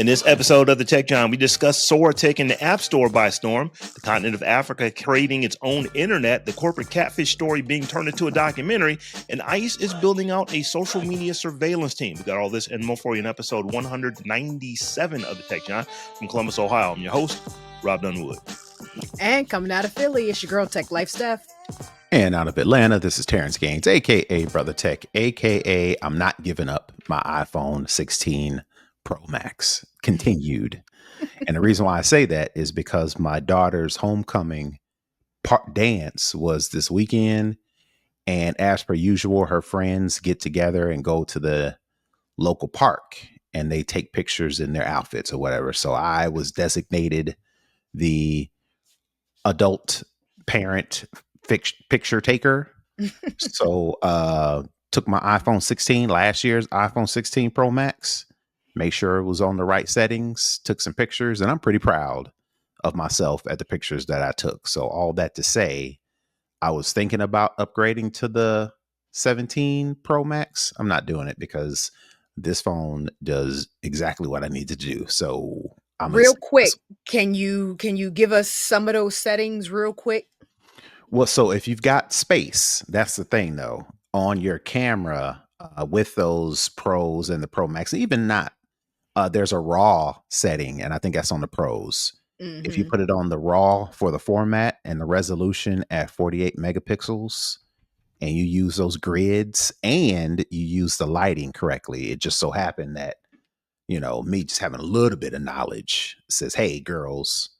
In this episode of the Tech John, we discuss Sora taking the App Store by storm, the continent of Africa creating its own internet, the corporate catfish story being turned into a documentary, and ICE is building out a social media surveillance team. We got all this and more for you in episode 197 of the Tech John from Columbus, Ohio. I'm your host, Robb Dunewood. And coming out of Philly, it's your girl Tech Life Steph. And out of Atlanta, this is Terrance Gaines, aka Brother Tech, aka I'm not giving up my iPhone 16 Pro Max. Continued. And the reason why I say that is because my daughter's homecoming dance was this weekend. And as per usual, her friends get together and go to the local park and they take pictures in their outfits or whatever. So I was designated the adult parent picture taker. So took my iPhone 16, last year's iPhone 16 Pro Max, make sure it was on the right settings, took some pictures, and I'm pretty proud of myself at the pictures that I took. So all that to say, I was thinking about upgrading to the 17 Pro Max. I'm not doing it because this phone does exactly what I need to do. So I'm real quick, can you give us some of those settings real quick? Well, so if you've got space, that's the thing though, on your camera with those Pros and the Pro Max, even not, there's a RAW setting, and I think that's on the Pros. Mm-hmm. If you put it on the RAW for the format and the resolution at 48 megapixels, and you use those grids and you use the lighting correctly, it just so happened that, you know, me just having a little bit of knowledge says, hey, girls,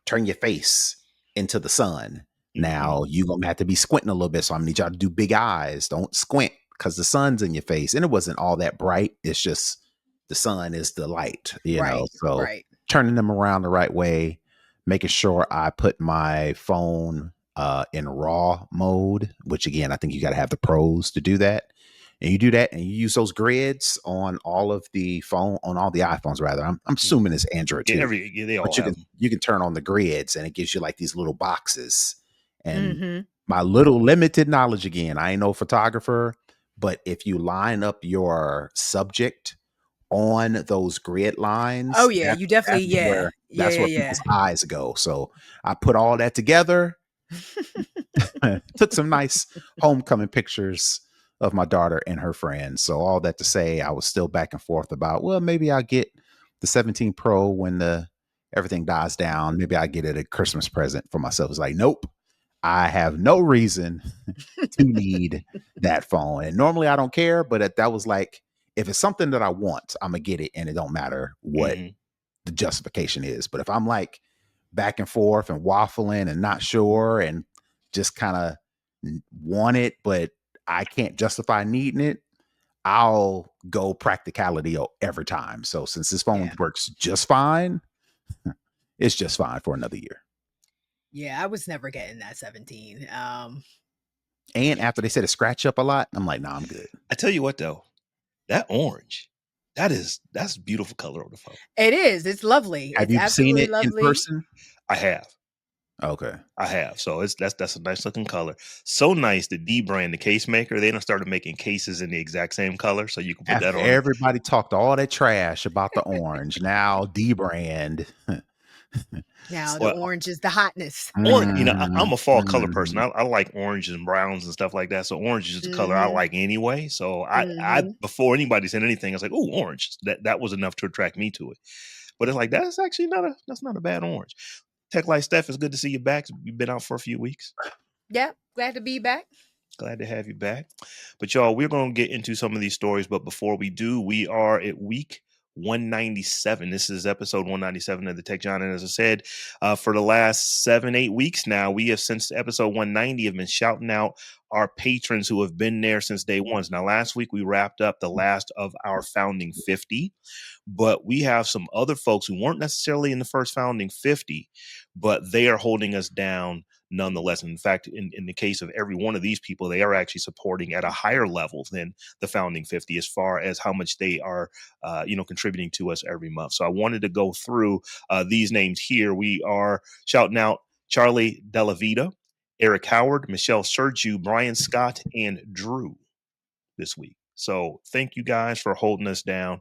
turn your face into the sun. Now you're going to have to be squinting a little bit. So I'm going to need y'all to do big eyes. Don't squint because the sun's in your face. And it wasn't all that bright. It's just the sun is the light, you know. So turning them around the right way, making sure I put my phone in RAW mode, which again, I think you got to have the Pros to do that. And you do that and you use those grids on all of the on all the iPhones rather. I'm assuming it's Android too. But you can turn on the grids and it gives you like these little boxes. And my little limited knowledge again, I ain't no photographer, but if you line up your subject on those grid lines. Oh yeah, you definitely, that's where people's eyes go. So I put all that together, took some nice homecoming pictures of my daughter and her friends. So all that to say, I was still back and forth about, well, maybe I'll get the 17 Pro when everything dies down. Maybe I get it a Christmas present for myself. It's like, nope, I have no reason to need that phone. And normally I don't care, but that was like, if it's something that I want, I'm gonna get it, and it don't matter what the justification is. But if I'm like back and forth and waffling and not sure and just kind of want it, but I can't justify needing it, I'll go practicality every time. So since this phone works just fine, it's just fine for another year. Yeah, I was never getting that 17. And after they said it scratch up a lot, I'm like, nah, I'm good. I tell you what though, that orange, that's a beautiful color on the phone. It is. It's lovely. Have you seen it in person? I have. Okay. I have. So that's a nice looking color. So nice that D-Brand, the case maker, they done started making cases in the exact same color. So you can put that on. Everybody talked all that trash about the orange. Now D-Brand. Now the orange is the hotness. Orange, you know, I'm a fall color person. I like oranges and browns and stuff like that. So orange is the color I like anyway. So I before anybody said anything, I was like, oh, orange. That was enough to attract me to it. But it's like, that's actually that's not a bad orange. Tech Life Steph, it's good to see you back. You've been out for a few weeks. Yeah, glad to be back. Glad to have you back. But y'all, we're going to get into some of these stories. But before we do, we are at week 197. This is episode 197 of the Tech John. And as I said, for the last 7-8 weeks now, we have since episode 190 have been shouting out our patrons who have been there since day one. Now, last week we wrapped up the last of our founding 50, but we have some other folks who weren't necessarily in the first founding 50, but they are holding us down nonetheless. In fact, in the case of every one of these people, they are actually supporting at a higher level than the founding 50 as far as how much they are, contributing to us every month. So I wanted to go through these names here. We are shouting out Charlie Delavita, Eric Howard, Michelle Sergiu, Brian Scott, and Drew this week. So thank you guys for holding us down.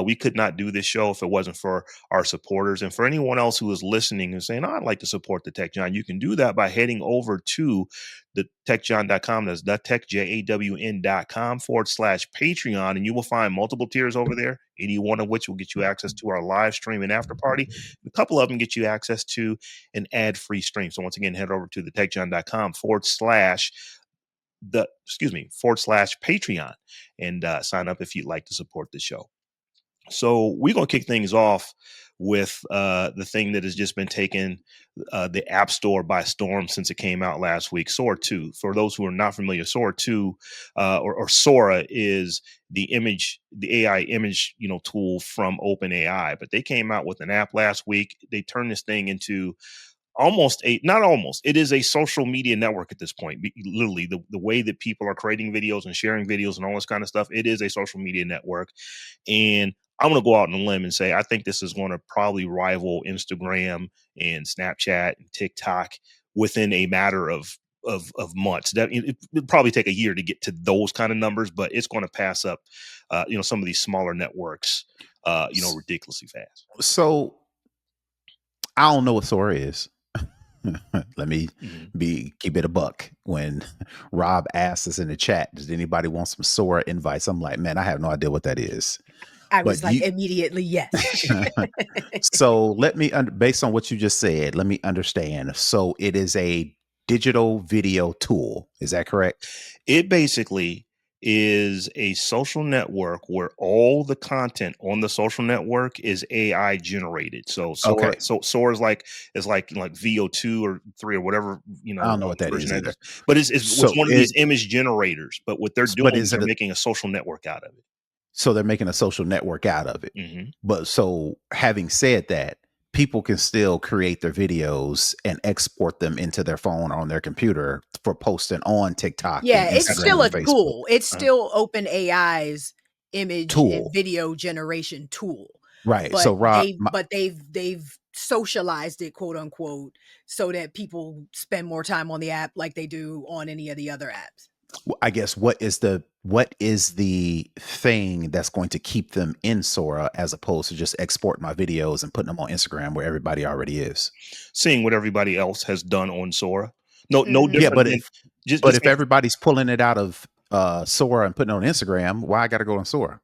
We could not do this show if it wasn't for our supporters. And for anyone else who is listening and saying, oh, I'd like to support the Tech John, you can do that by heading over to the techjawn.com. That's the techjawn.com/Patreon. And you will find multiple tiers over there, any one of which will get you access to our live stream and after party. A couple of them get you access to an ad-free stream. So once again, head over to the techjawn.com/Patreon and sign up if you'd like to support the show. So we're going to kick things off with the thing that has just been taking the App Store by storm since it came out last week, Sora 2. For those who are not familiar, Sora 2 or Sora is the AI image, tool from OpenAI. But they came out with an app last week. They turned this thing into it is a social media network at this point. Literally, the way that people are creating videos and sharing videos and all this kind of stuff, it is a social media network. And I'm going to go out on a limb and say I think this is going to probably rival Instagram and Snapchat and TikTok within a matter of months. That it'll probably take a year to get to those kind of numbers, but it's going to pass up some of these smaller networks ridiculously fast. So I don't know what Sora is. Let me keep it a buck. When Rob asked us in the chat, does anybody want some Sora invites? I'm like, man, I have no idea what that is. I was immediately, yes. So let me, based on what you just said, let me understand. So it is a digital video tool. Is that correct? It basically is a social network where all the content on the social network is AI generated. So Sora, Okay. Sora is like VO2 or 3 or whatever, I don't know what that is either. But it's one of these image generators. But what they're doing is they're making a social network out of it. So they're making a social network out of it. Mm-hmm. But so having said that, people can still create their videos and export them into their phone or on their computer for posting on TikTok. Yeah, and it's still a Facebook. tool. It's still OpenAI's image and video generation tool. Right. But so Rob, they've socialized it, quote unquote, so that people spend more time on the app like they do on any of the other apps. I guess what is the thing that's going to keep them in Sora as opposed to just exporting my videos and putting them on Instagram where everybody already is? Seeing what everybody else has done on Sora. No different. Yeah, but if everybody's pulling it out of Sora and putting it on Instagram, why I got to go on Sora?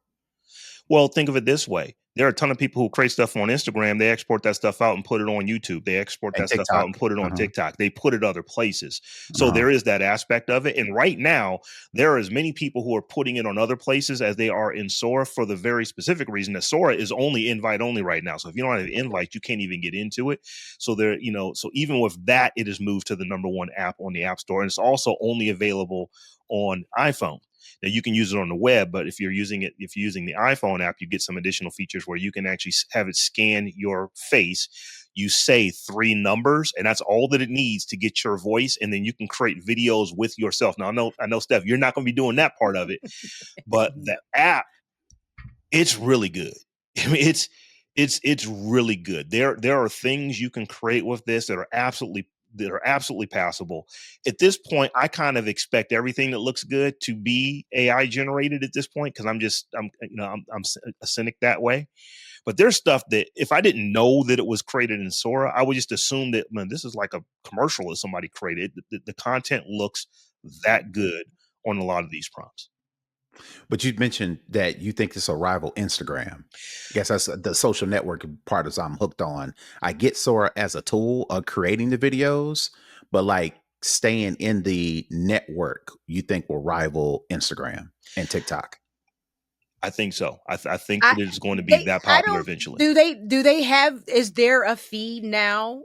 Well, think of it this way. There are a ton of people who create stuff on Instagram. They export that stuff out and put it on YouTube. They export that stuff out and put it on TikTok. They put it other places. So there is that aspect of it. And right now, there are as many people who are putting it on other places as they are in Sora for the very specific reason that Sora is only invite only right now. So if you don't have an invite, you can't even get into it. So so even with that, it has moved to the #1 app on the App Store. And it's also only available on iPhone. Now you can use it on the web, but if you're using the iPhone app, you get some additional features where you can actually have it scan your face. You say 3 numbers, and that's all that it needs to get your voice, and then you can create videos with yourself. Now I know, Steph, you're not going to be doing that part of it, but the app, it's really good. I mean, it's really good. There are things you can create with this that are absolutely passable. At this point, I kind of expect everything that looks good to be AI generated at this point because I'm a cynic that way. But there's stuff that if I didn't know that it was created in Sora, I would just assume that, man, this is like a commercial that somebody created. The content looks that good on a lot of these prompts. But you mentioned that you think this will rival Instagram. I guess that's the social network part is I'm hooked on. I get Sora as a tool of creating the videos, but like staying in the network, you think will rival Instagram and TikTok? I think so. I think that it's going to be that popular eventually. Do they have? Is there a feed now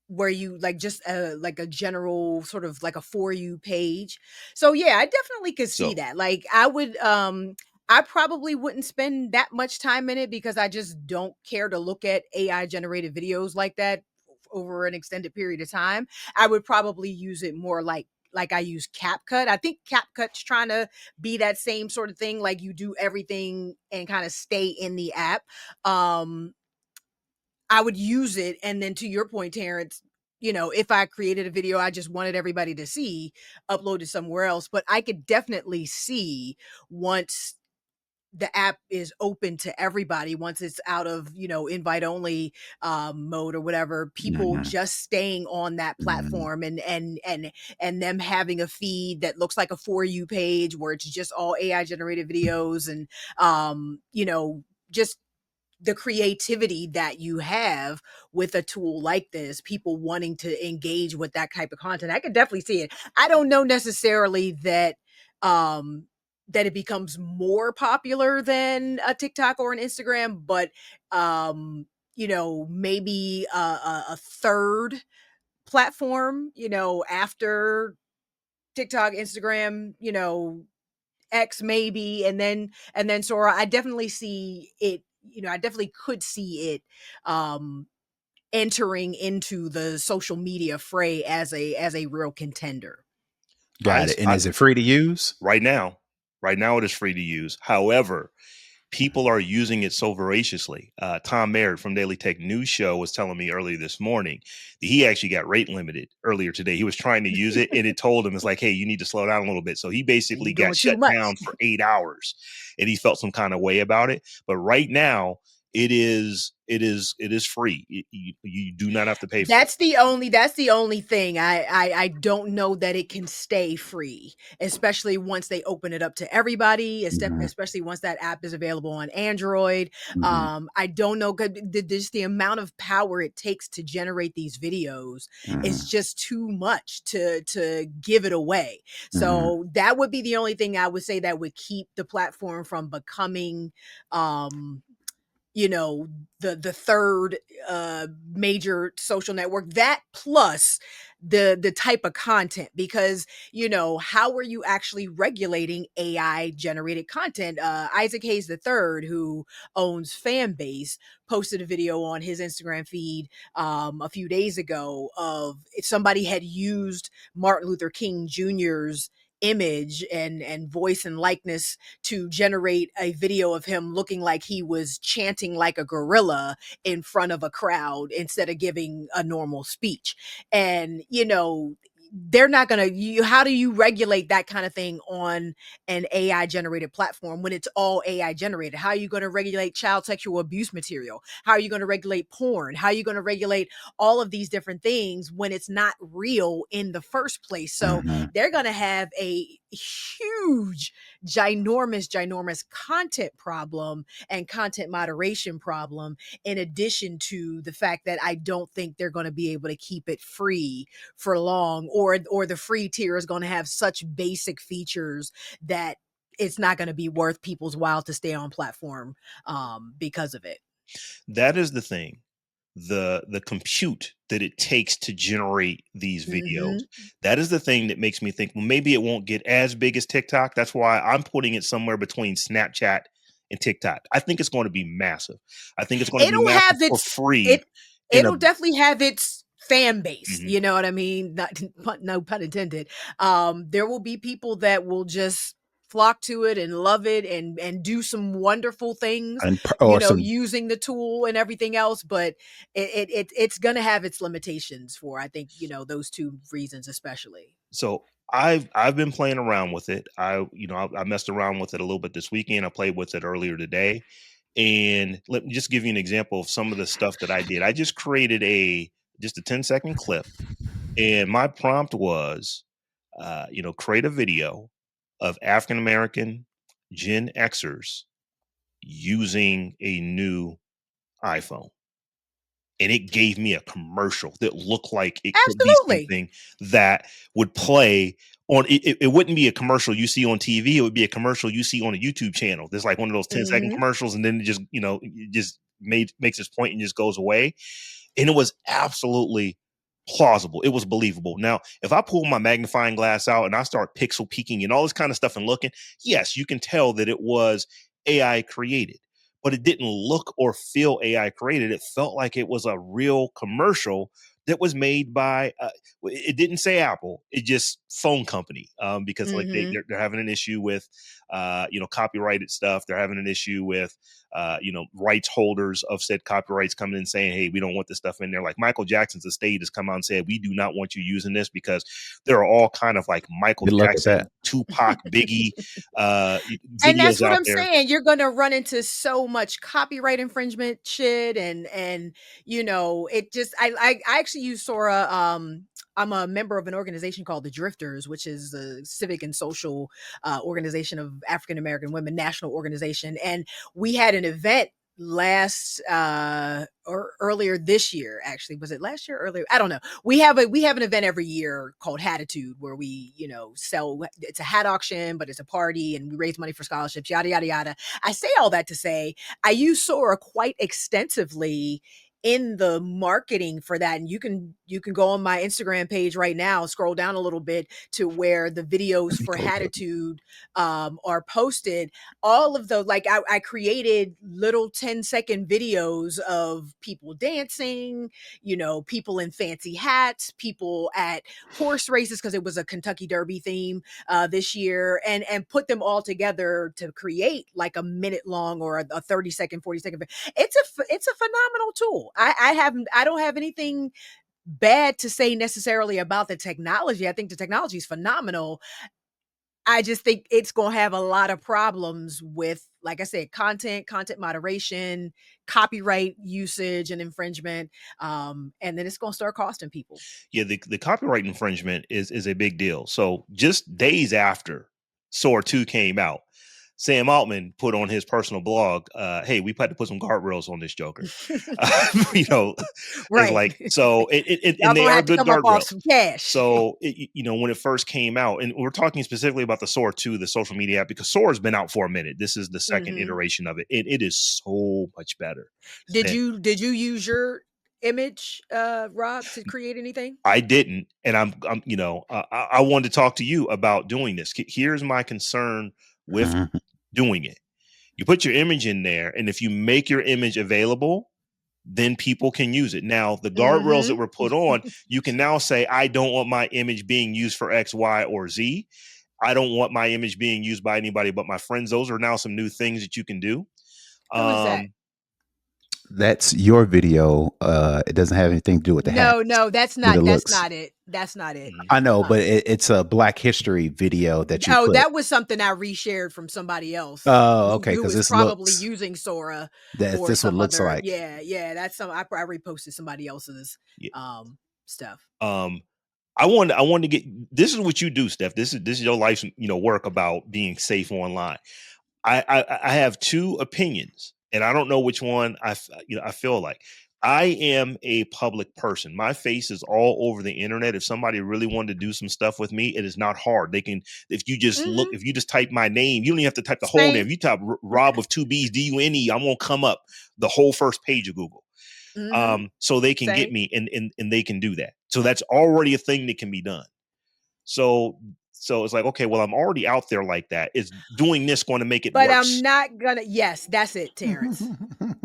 where you like just like a general sort of like a For You page? So yeah, I definitely could see that. Like I would I probably wouldn't spend that much time in it because I just don't care to look at AI generated videos like that over an extended period of time. I would probably use it more like I use CapCut. I think CapCut's trying to be that same sort of thing, like you do everything and kind of stay in the app. I would use it, and then to your point, Terrance, if I created a video I just wanted everybody to see, upload it somewhere else. But I could definitely see once the app is open to everybody, once it's out of invite only mode or whatever, people Mhm, just staying on that mhm, platform and them having a feed that looks like a For You page where it's just all AI generated videos and just the creativity that you have with a tool like this, people wanting to engage with that type of content. I could definitely see it. I don't know necessarily um that it becomes more popular than a TikTok or an Instagram, but maybe a third platform, after TikTok, Instagram, X maybe, and then Sora. I definitely see it. I definitely could see it entering into the social media fray as a real contender. got it. And I is it free to use? right now, right now it is free to use. However, people are using it so voraciously. Tom Merritt from Daily Tech News Show was telling me earlier this morning that he actually got rate limited earlier today. He was trying to use it and it told him, it's like, hey, you need to slow down a little bit. So he basically You got doing too shut much. down for 8 hours and he felt some kind of way about it. But right now, it is free. You do not have to pay for it. That's the only thing. I don't know that it can stay free, especially once they open it up to everybody, Mhm, especially once that app is available on Android. mhm, I don't know, 'cause just the amount of power it takes to generate these videos is mhm, just too much to give it away. mhm, So that would be the only thing I would say that would keep the platform from becoming you know the third major social network, that plus the type of content, because how are you actually regulating AI generated content? Isaac Hayes the third, who owns Fanbase, posted a video on his Instagram feed a few days ago of if somebody had used Martin Luther King Jr.'s image and voice and likeness to generate a video of him looking like he was chanting like a gorilla in front of a crowd instead of giving a normal speech. And they're not going to you how do you regulate that kind of thing on an AI generated platform when it's all AI generated? How are you going to regulate child sexual abuse material? How are you going to regulate porn? How are you going to regulate all of these different things when it's not real in the first place? So mhm. they're going to have a huge, ginormous content problem and content moderation problem, in addition to the fact that I don't think they're going to be able to keep it free for long, or the free tier is going to have such basic features that it's not going to be worth people's while to stay on platform because of it. That is the thing. The compute that it takes to generate these videos, Hmm. that is the thing that makes me think, well, maybe it won't get as big as TikTok. That's why I'm putting it somewhere between Snapchat and TikTok. I think it's going to be massive. I think it's going to be It'll massive have for its free it in a it'll definitely have its fan base, mhm. you know what I mean? Not no pun intended. There will be people that will just flock to it and love it and do some wonderful things, And or some using the tool and everything else, but it's gonna have its limitations for, I think, those two reasons especially. So I've been playing around with it. I messed around with it a little bit this weekend. I played with it earlier today. And let me just give you an example of some of the stuff that I did. I just created just a 10-second clip, and my prompt was, create a video of African American Gen Xers using a new iPhone. And it gave me a commercial that looked like it could be Absolutely. something that would play on it wouldn't be a commercial you see on TV, it would be a commercial you see on a YouTube channel. There's like one of those 10-second Mhm. commercials, and then it just makes its point and just goes away. And it was absolutely plausible. It was believable. Now, if I pull my magnifying glass out and I start pixel peeking and all this kind of stuff and looking, yes, you can tell that it was AI created, but it didn't look or feel AI created. It felt like it was a real commercial that was made by it didn't say Apple, it just phone company, because like Mm-hmm. they're having an issue with copyrighted stuff. They're having an issue with rights holders of said copyrights coming in saying, hey, we don't want this stuff in there. Like Michael Jackson's estate has come out and said, we do not want you using this, because there are all kind of like Michael Good luck with Jackson, that. Tupac, Biggie And that's videos what out I'm there. saying. You're gonna run into so much copyright infringement shit, and it just I actually use Sora. I'm a member of an organization called the Drifters, which is the civic and social organization of African American women, national organization, and we had an event last or earlier this year. Actually, was it last year? Earlier, I don't know. We have an event every year called Hatitude, where we sell. It's a hat auction, but it's a party, and we raise money for scholarships, yada yada yada. I say all that to say I use Sora quite extensively in the marketing for that, and you can go on my Instagram page right now, scroll down a little bit to where the videos Let me for close up. Hatitude are posted. All of those, like I created little 10-second videos of people dancing, people in fancy hats, people at horse races, because it was a Kentucky Derby theme this year, and put them all together to create like a minute long or a 30-second, 40-second. It's a phenomenal tool. I don't have anything bad to say necessarily about the technology. I think the technology is phenomenal. I just think it's going to have a lot of problems with, like I said, content moderation, copyright usage and infringement. And then it's going to start costing people. Yeah, the copyright infringement is a big deal. So just days after Sora 2 came out, Sam Altman put on his personal blog, hey, we had to put some guardrails on this Joker. you know, it's Right. like, so Y'all and they going to are have to good come up off guardrails. some cash. So, when it first came out, and we're talking specifically about the Sora 2, the social media app, because Sora's been out for a minute. This is the second Hmm. iteration of it. It is so much better. Did you use your image, Rob, to create anything? I didn't, and I wanted to talk to you about doing this. Here's my concern with Mhm. doing it. You put your image in there, and if you make your image available, then people can use it. Now, the guardrails that Hmm. were put on, you can now say, I don't want my image being used for X, Y, or Z. I don't want my image being used by anybody but my friends. Those are now some new things that you can do. Who is that? Um, That's your video. It doesn't have anything to do with the No, hats. no, that's With the not that's looks. not it. That's not it. mhm. I know, Uh-uh. but it's a Black History video that you Oh, put. that was something I reshared from somebody else Oh, who okay, who because was this probably looks. using Sora That's or this what it some looks other. like. Yeah, that's some I reposted somebody else's Yeah. stuff. Um, I wanted to get, this is what you do, Steph. This is your life's work about being safe online. I have two opinions, and I don't know which one I feel like. I am a public person. My face is all over the internet. If somebody really wanted to do some stuff with me, it is not hard. They can, Hmm. if you just type my name, you don't even have to type the whole name. Same. If you type Rob with two B's, Dune, I'm gonna come up the whole first page of Google. Hmm. So they can get Same. me, and they can do that. So that's already a thing that can be done. So it's like, okay, well, I'm already out there like that. Is doing this going to make it But I'm worse? not gonna. Yes, that's it, Terrance.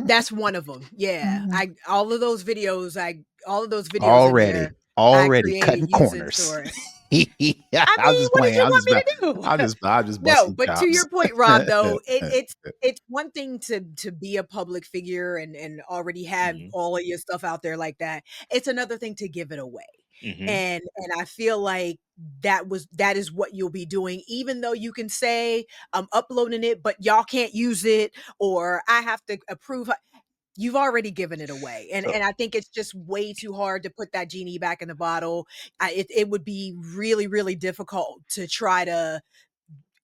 That's one of them. Yeah, I all of those videos in there I Already created cutting using corners. Sora. Yeah, I I'm mean, just what did playing. you want me to do? I'm just No, busting but to chops. your point, Rob, though, it's one thing to be a public figure and already have Hmm. all of your stuff out there like that. It's another thing to give it away. Hmm. And I feel like that is what you'll be doing, even though you can say I'm uploading it, but y'all can't use it, or I have to approve. You've already given it away, and So I think it's just way too hard to put that genie back in the bottle. It would be really really difficult to try to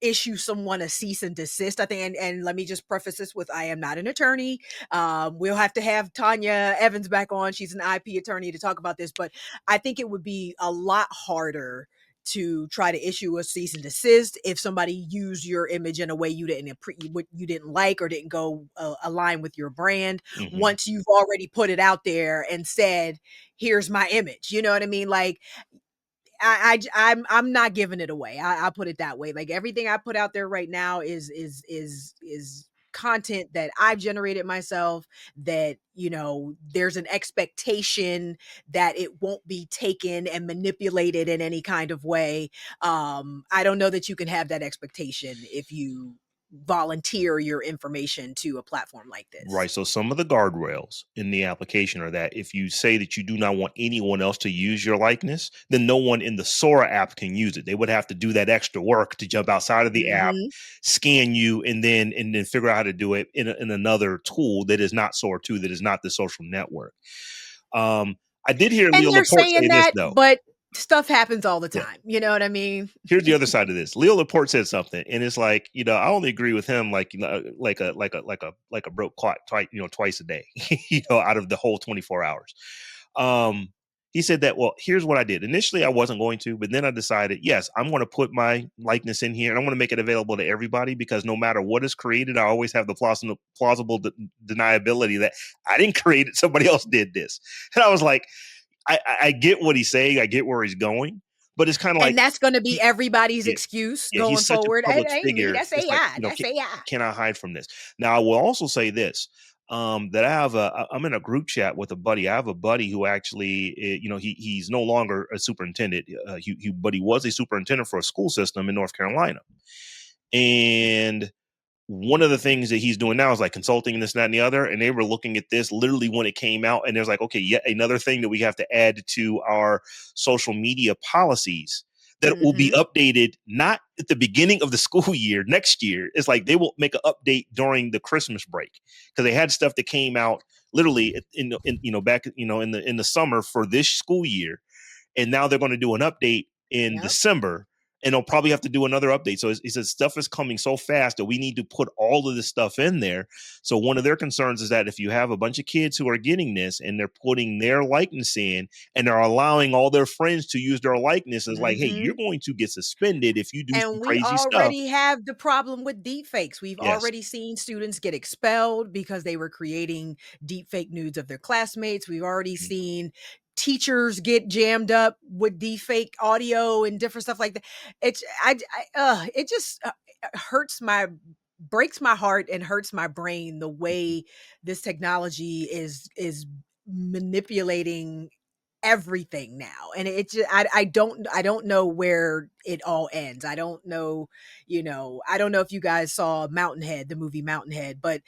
issue someone a cease and desist. I think, and let me just preface this with, I am not an attorney. We'll have to have Tanya Evans back on. She's an IP attorney to talk about this, but I think it would be a lot harder to try to issue a cease and desist if somebody used your image in a way you didn't like or didn't go align with your brand. hmm Once you've already put it out there and said, "Here's my image," you know what I mean? Like I'm not giving it away. I'll put it that way. Like everything I put out there right now is content that I've generated myself, that, you know, there's an expectation that it won't be taken and manipulated in any kind of way. I don't know that you can have that expectation if you volunteer your information to a platform like Right. this. So some of the guardrails in the application are that if you say that you do not want anyone else to use your likeness, then no one in the Sora app can use it. They would have to do that extra work to jump outside of the app, Mhm. scan you, and then figure out how to do it in another tool that is not Sora 2, that is not the social network. Um, I did hear And Leo they're Laporte say saying this that, though. but stuff happens all the Yeah. time. You know what I mean? Here's the other side of this. Leo Laporte said something, and it's like, I only agree with him like, like a broke clock twice a day, out of the whole 24 hours. Um, he said that, well, here's what I did. Initially, I wasn't going to, but then I decided, yes, I'm going to put my likeness in here, and I'm going to make it available to everybody, because no matter what is created, I always have the plausible deniability that I didn't create it, somebody else did this. And I was like, I get what he's saying, I get where he's going, but it's kind of like, And that's going to be he, everybody's yeah, excuse yeah, going he's such a forward. It public ain't me. figure. That's It's like, AI. That's AI. can I hide from this? Now, I will also say this, that I'm in a group chat with a buddy. I have a buddy who actually, he's no longer a superintendent, but he was a superintendent for a school system in North Carolina. And one of the things that he's doing now is like consulting and this, that, and the other. And they were looking at this literally when it came out. And there's like, okay, yet another thing that we have to add to our social media policies that will be Mhm. updated not at the beginning of the school year next year. It's like they will make an update during the Christmas break, because they had stuff that came out literally back in the summer for this school year, and now they're going to do an update in Yep. December, and they'll probably have to do another update. So he says stuff is coming so fast that we need to put all of this stuff in there. So one of their concerns is that if you have a bunch of kids who are getting this and they're putting their likeness in, and they're allowing all their friends to use their likeness, is like, hey, you're Mhm. going to get suspended if you do some And we crazy stuff. already have the problem with deepfakes. We've Yes. already seen students get expelled because they were creating deepfake nudes of their classmates. We've already Mhm. seen teachers get jammed up with deepfake audio and different stuff like that. It just hurts my breaks my heart and hurts my brain the way this technology is manipulating everything now. And it just, I don't know where it all ends. I don't know, I don't know if you guys saw Mountainhead, the movie Mountainhead, but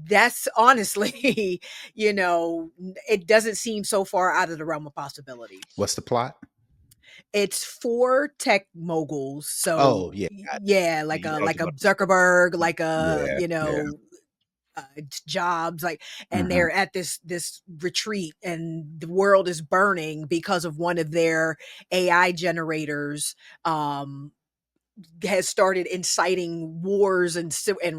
that's honestly, it doesn't seem so far out of the realm of possibility. What's the plot? It's for tech moguls. Oh, So yeah. yeah, Yeah, I like was a about to say. Zuckerberg, like a, Yeah, yeah. jobs, like, and Mhm. they're at this retreat, and the world is burning because of one of their AI generators has started inciting wars and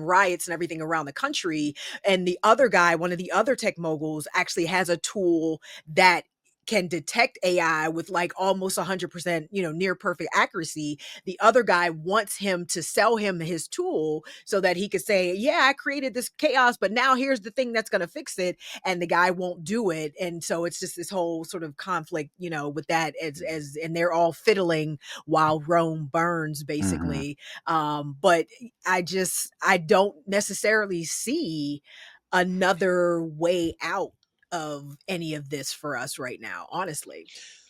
riots and everything around the country. And the other guy, one of the other tech moguls, actually has a tool that can detect AI with like almost 100%, near perfect accuracy. The other guy wants him to sell him his tool so that he could say, yeah, I created this chaos, but now here's the thing that's going to fix it. And the guy won't do it. And so it's just this whole sort of conflict, with that, and they're all fiddling while Rome burns, Mhm. basically. But I don't necessarily see another way out of any of this for us right now, honestly.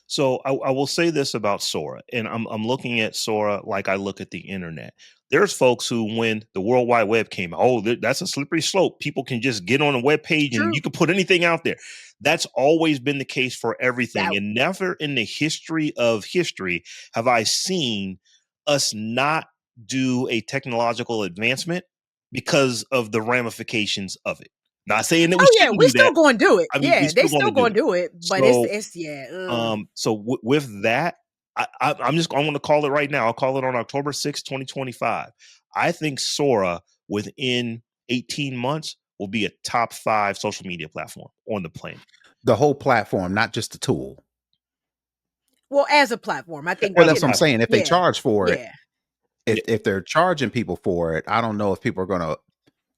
So I will say this about Sora, and I'm looking at Sora like I look at the internet. There's folks who, when the World Wide Web came, that's a slippery slope. People can just get on a web It's page and true. you can put anything out there. That's always been the case for That everything, and never in the history of history have I seen us not do a technological advancement because of the ramifications of it. Not saying that we Oh yeah, shouldn't we're do still that. going to do it. I mean, we're Yeah, they still going still to do going it. to do it, but So it's yeah. Ugh. with that, I'm going to call it right now. I'll call it on October 6th, 2025. I think Sora within 18 months will be a top 5 social media platform on the planet. The whole platform, not just the tool. Well, as a platform, I think, Well, As a that's what I'm platform. saying. If they yeah, charge for it, yeah. if Yeah. if they're charging people for it, I don't know if people are gonna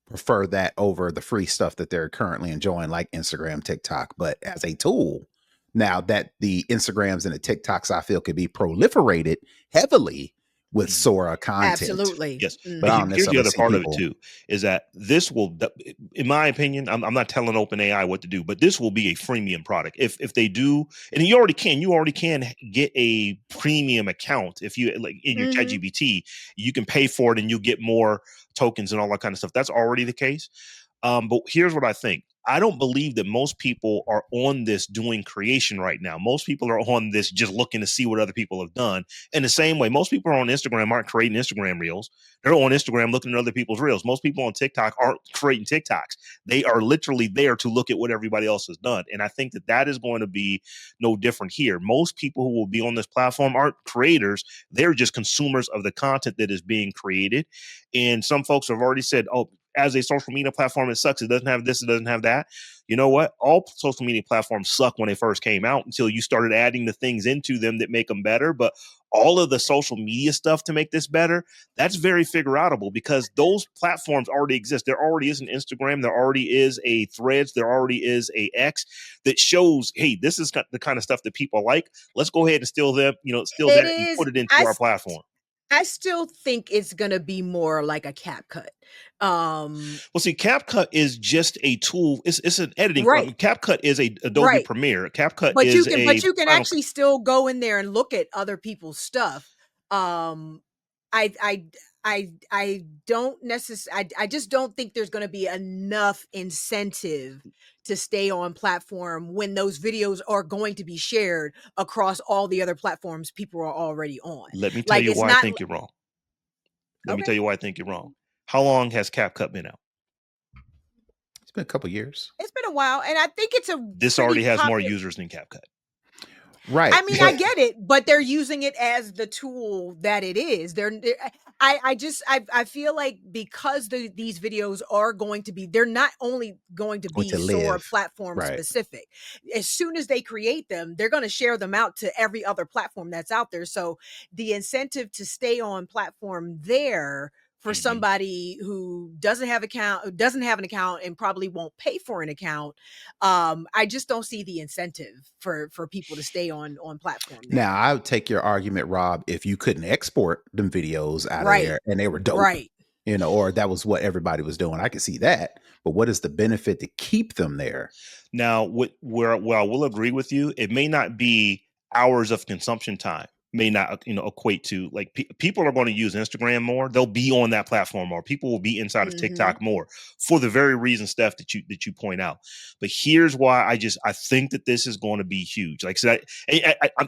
prefer that over the free stuff that they're currently enjoying, like Instagram, TikTok. But as a tool, now that the Instagrams and the TikToks I feel could be proliferated heavily with Sora content. Absolutely. Yes, But but I Mhm. don't here's the necessarily other see part of it people. too, is that this will, in my opinion, I'm not telling OpenAI what to do, but this will be a freemium product. If they do, and you already can get a premium account if you like in your Mhm. ChatGPT, you can pay for it and you get more tokens and all that kind of stuff. That's already the case. But here's what I think. I don't believe that most people are on this doing creation right now. Most people are on this just looking to see what other people have done. In the same way, most people are on Instagram aren't creating Instagram reels. They're on Instagram looking at other people's reels. Most people on TikTok aren't creating TikToks. They are literally there to look at what everybody else has done. And I think that that is going to be no different here. Most people who will be on this platform aren't creators. They're just consumers of the content that is being created. And some folks have already said, oh, as a social media platform, it sucks. It doesn't have this, it doesn't have that. You know what? All social media platforms suck when they first came out until you started adding the things into them that make them better. But all of the social media stuff to make this better, that's very figure outable because those platforms already exist. There already is an Instagram, there already is a Threads, there already is a X that shows, hey, this is the kind of stuff that people like. Let's go ahead and steal them, steal It that and is. put it into our platform. I still think it's gonna be more like a CapCut. Well, see, CapCut is just a tool. It's an editing. I Right, mean, CapCut is a Adobe right. Premiere. CapCut But is but a you can Final. actually still go in there and look at other people's stuff. Um, I I I don't necessarily. I just don't think there's going to be enough incentive to stay on platform when those videos are going to be shared across all the other platforms people are already on. Let me tell Like you it's why I not think you're wrong. Let me okay. tell you why I think you're wrong. How long has CapCut been out? It's been a couple years. It's been a while, and I think it's a This pretty already has more popular. users than CapCut. Right. I mean, I But get it, but they're using it as the tool that it is. I just I feel like because these videos are going to be, they're not only going to going be to Sora live. platform Right. specific. As soon as they create them, they're going to share them out to every other platform that's out there. So the incentive to stay on platform there for Mhm. somebody who doesn't have an account and probably won't pay for an account, I just don't see the incentive for people to stay on platform Now, there. I would take your argument, Rob, if you couldn't export them videos out of Right. there and they were dope, Right. or that was what everybody was doing. I could see that. But what is the benefit to keep them there? Now, where I will agree with you, it may not be hours of consumption time. May not equate to like people are going to use Instagram more. They'll be on that platform more. People will be inside of Mhm. TikTok more for the very reason, Steph, that you point out. But here's why I think that this is going to be huge. Like I said,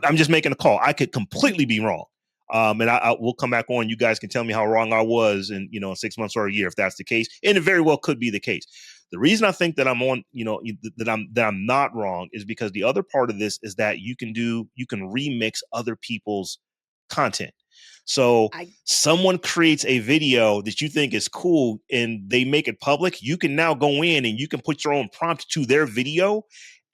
I'm just making a call. I could completely be wrong. And I will come back on. You guys can tell me how wrong I was, in 6 months or a year if that's the case, and it very well could be the case. The reason I think that I'm on, that I'm not wrong is because the other part of this is that you can remix other people's content. So I someone creates a video that you think is cool and they make it public, you can now go in and you can put your own prompt to their video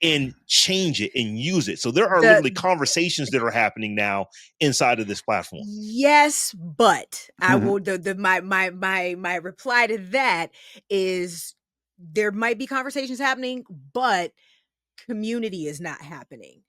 and change it and use it. So there are literally the conversations that are happening now inside of this platform. Yes, but I Mhm. will the my reply to that is there might be conversations happening, but community is not happening.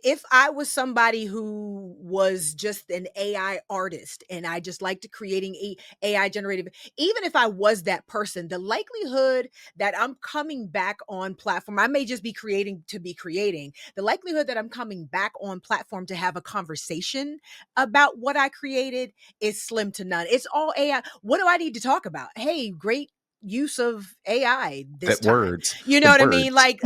If I was somebody who was just an AI artist and I just liked creating AI generated, even if I was that person, the likelihood that I'm coming back on platform, I may just be creating to be creating. The likelihood that I'm coming back on platform to have a conversation about what I created is slim to none. It's all AI. What do I need to talk about? Hey, great use of AI this That time. words, You know the what I mean? words. Like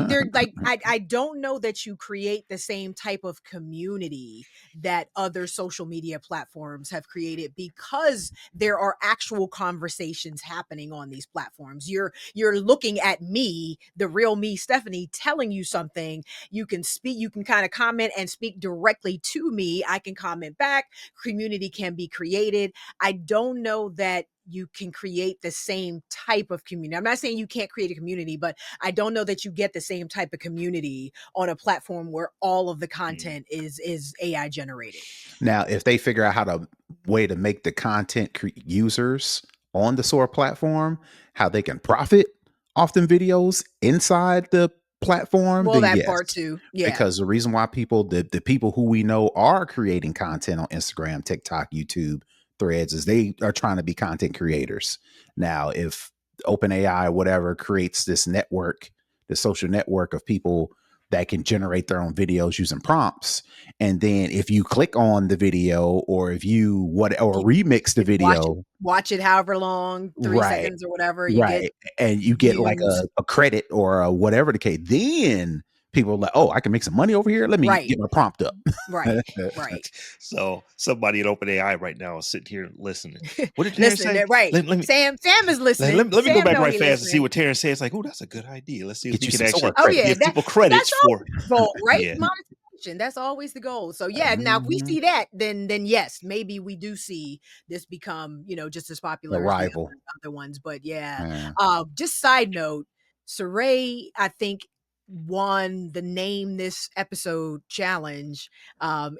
they're like I don't know that you create the same type of community that other social media platforms have created because there are actual conversations happening on these platforms. You're looking at me, the real me, Stephanie, telling you something. You can speak, you can kind of comment and speak directly to me. I can comment back. Community can be created. I don't know that you can create the same type of community. I'm not saying you can't create a community, but I don't know that you get the same type of community on a platform where all of the Mm. content is AI generated. Now, if they figure out how to way to make the content users on the Sora platform, how they can profit off them videos inside the platform, Well, then that part yes. too. Yeah. Because the reason why the people who we know are creating content on Instagram, TikTok, YouTube, Threads is they are trying to be content creators. Now, if OpenAI or whatever creates this network, the social network of people that can generate their own videos using prompts, and then if you click on the video or if you what or You remix the can video, watch it however long, 3 right, seconds or whatever, you get right, and you get like views. a credit or a whatever the case, then people are like, oh, I can make some money over here. Let me Right. get my prompt up. Right. Right. So somebody at OpenAI right now is sitting here listening. What did Terrance Listen, say? right. Let me Sam is listening. let me go Sam back know right he fast and see listening. what Terrance says. Like, oh, that's a good idea. Let's see if Get we you can some Sora actually Oh yeah, give credits. people that's credits for. always the goal, right? Yeah, Monetization. That's always the goal. So yeah, now if we Mhm. see that, then yes, maybe we do see this become, just as A popular as the rival. other ones. But yeah. Yeah. Just side note, Saray, I think, won the name this episode challenge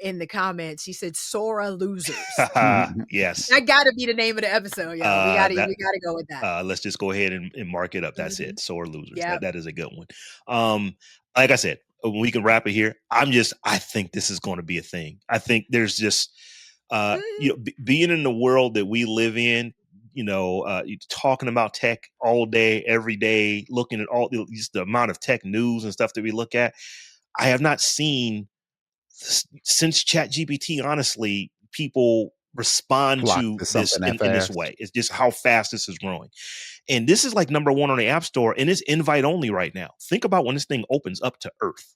in the comments. He said Sora Losers. yes. That gotta be the name of the episode, yo. That We gotta go with that. let's just go ahead and mark it up. That's Mhm. it. Sore losers. Yep. That is a good one. Like I said, we can wrap it here. I think this is going to be a thing. I think there's just Mhm. being in the world that we live in, talking about tech all day, every day, looking at just the amount of tech news and stuff that we look at. I have not seen since ChatGPT, honestly, people respond Flock to to this something that in this fast. way. It's just how fast this is growing. And this is like number one on the App Store, and it's invite only right now. Think about when this thing opens up to Earth.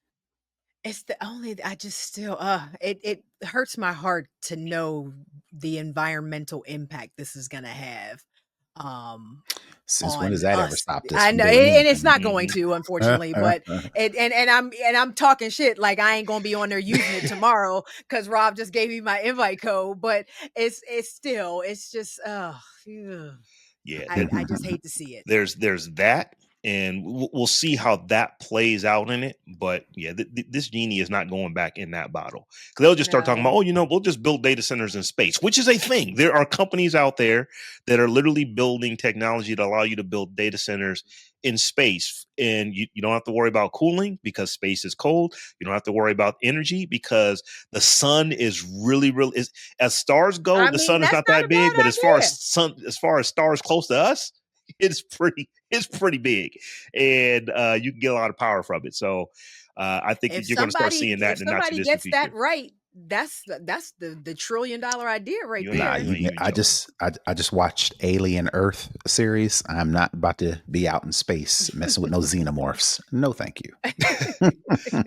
It's the only I just still it hurts my heart to know the environmental impact this is gonna have Since when on does that ever us. stop us I from know, doing and it's anything? not going Mhm. to, unfortunately, but I'm talking shit like I ain't gonna be on there using it tomorrow because Rob just gave me my invite code. But it's still it's just Yeah, I just hate to see it. there's that, and we'll see how that plays out in it. But yeah, this genie is not going back in that bottle, because they'll just start talking about, No. oh, we'll just build data centers in space, which is a thing. There are companies out there that are literally building technology to allow you to build data centers in space, and you don't have to worry about cooling because space is cold. You don't have to worry about energy because the sun is really is, as stars go, I the mean, sun is that's not not that a big, but bad idea. as far as stars close to us, it's pretty big, and you can get a lot of power from it. So I think that you're going to start seeing that If in the not too somebody distant gets that future. right, that's the $1 trillion idea right You Nah, there. ain't even joking. I just watched Alien Earth series. I'm not about to be out in space messing with no xenomorphs. No, thank you.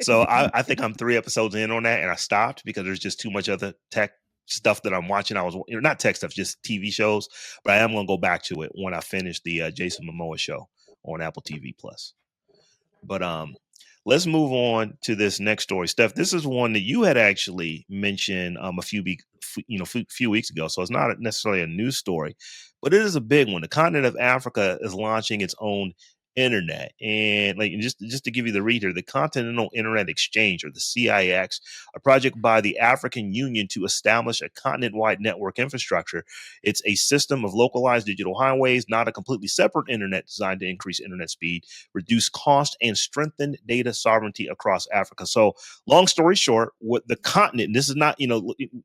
So I think I'm 3 episodes in on that, and I stopped because there's just too much other tech stuff that I'm watching. I was not tech stuff, just TV shows. But I am going to go back to it when I finish the Jason Momoa show on Apple TV Plus. But let's move on to this next story, Steph. This is one that you had actually mentioned a few weeks ago. So it's not necessarily a news story, but it is a big one. The continent of Africa is launching its own internet, and like just to give you the read here, the Continental Internet Exchange, or the CIX, a project by the African Union to establish a continent-wide network infrastructure. It's a system of localized digital highways, not a completely separate internet designed to increase internet speed, reduce cost, and strengthen data sovereignty across Africa. So, long story short, what the continent, and this is not,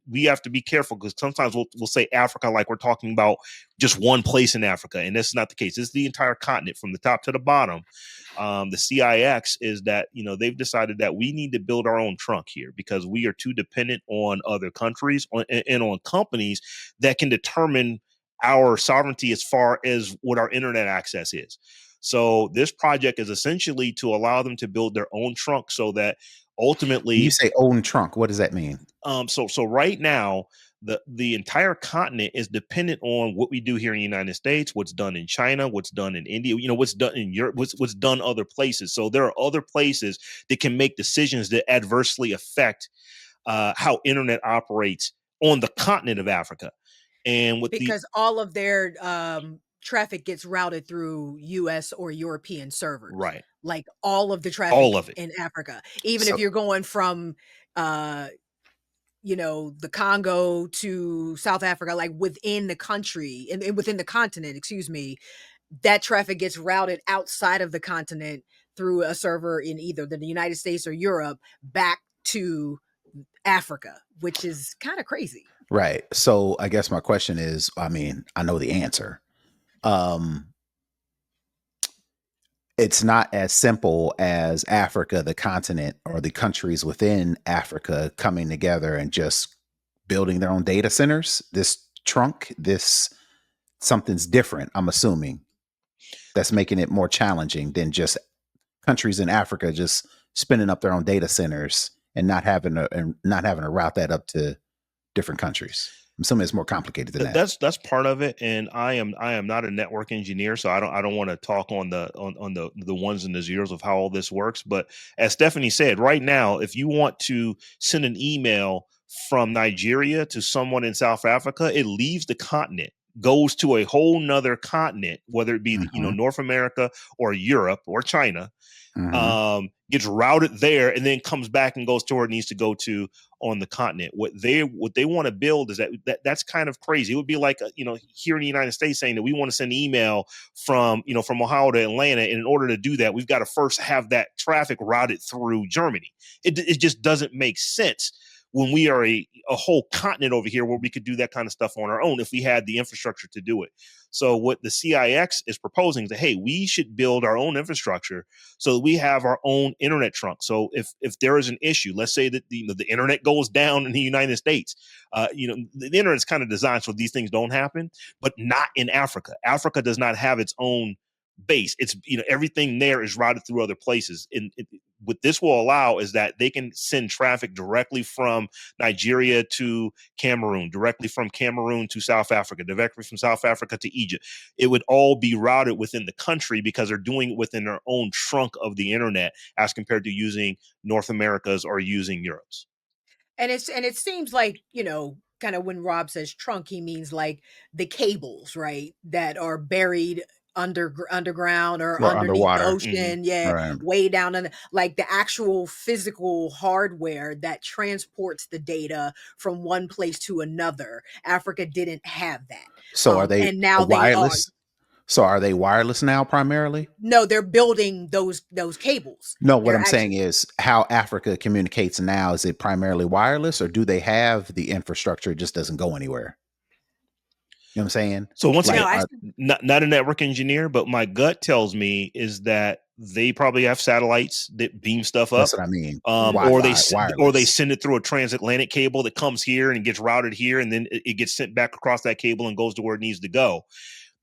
we have to be careful because sometimes we'll say Africa like we're talking about just one place in Africa, and that's not the case. This is the entire continent from the top to the bottom. The CIX is that, they've decided that we need to build our own trunk here because we are too dependent on other countries and on companies that can determine our sovereignty as far as what our internet access is. So this project is essentially to allow them to build their own trunk so that When you ultimately, say own trunk, what does that mean? so right now, the entire continent is dependent on what we do here in the United States, what's done in China, what's done in India, what's done in Europe, what's done other places. So there are other places that can make decisions that adversely affect how internet operates on the continent of Africa. And with the Because all of their traffic gets routed through US or European servers. right, Like all of the all traffic of it. in Africa. Even if So you're going from uh the Congo to South Africa, like within the country and within the continent, excuse me, that traffic gets routed outside of the continent through a server in either the United States or Europe back to Africa, which is kind of crazy. Right. So I guess my question is, I mean, I know the answer. Um, it's not as simple as Africa, the continent, or the countries within Africa coming together and just building their own data centers. This something's different, I'm assuming, that's making it more challenging than just countries in Africa just spinning up their own data centers and not having to route that up to different countries. I'm assuming it's more complicated than that. That's part of it, and I am not a network engineer, so I don't want to talk on the ones and the zeros of how all this works. But as Stephanie said, right now, if you want to send an email from Nigeria to someone in South Africa, it leaves the continent, goes to a whole nother continent, whether it be Mm-hmm. North America or Europe or China, Mm-hmm. gets routed there, and then comes back and goes to where it needs to go to on the continent. What they want to build is that's kind of crazy. It would be like here in the United States saying that we want to send email from from Ohio to Atlanta, and in order to do that, we've got to first have that traffic routed through Germany. It just doesn't make sense when we are a whole continent over here where we could do that kind of stuff on our own if we had the infrastructure to do it. So what the CIX is proposing is that, hey, we should build our own infrastructure so that we have our own internet trunk. So if there is an issue, let's say that the internet goes down in the United States, the internet is kind of designed so these things don't happen, but not in Africa. Africa does not have its own base. It's everything there is routed through other places. And what this will allow is that they can send traffic directly from Nigeria to Cameroon, directly from Cameroon to South Africa, directly from South Africa to Egypt. It would all be routed within the country because they're doing it within their own trunk of the internet as compared to using North America's or using Europe's. And it seems like, kind of when Rob says trunk, he means like the cables, right? That are buried underground or Or underneath the underwater. Mhm. ocean. Yeah. Right. Way down in like the actual physical hardware that transports the data from one place to another. Africa didn't have that. So are they And now they are. wireless? So are they wireless now primarily? No, they're building those cables. No, what They're I'm saying actually is how Africa communicates now, is it primarily wireless or do they have the infrastructure? It just doesn't go anywhere. You know what I'm saying? So once no, again, Like, I not a network engineer, but my gut tells me is that they probably have satellites that beam stuff that's up, what I mean. mhm. or they Wireless. send it through a transatlantic cable that comes here and gets routed here, and then it gets sent back across that cable and goes to where it needs to go.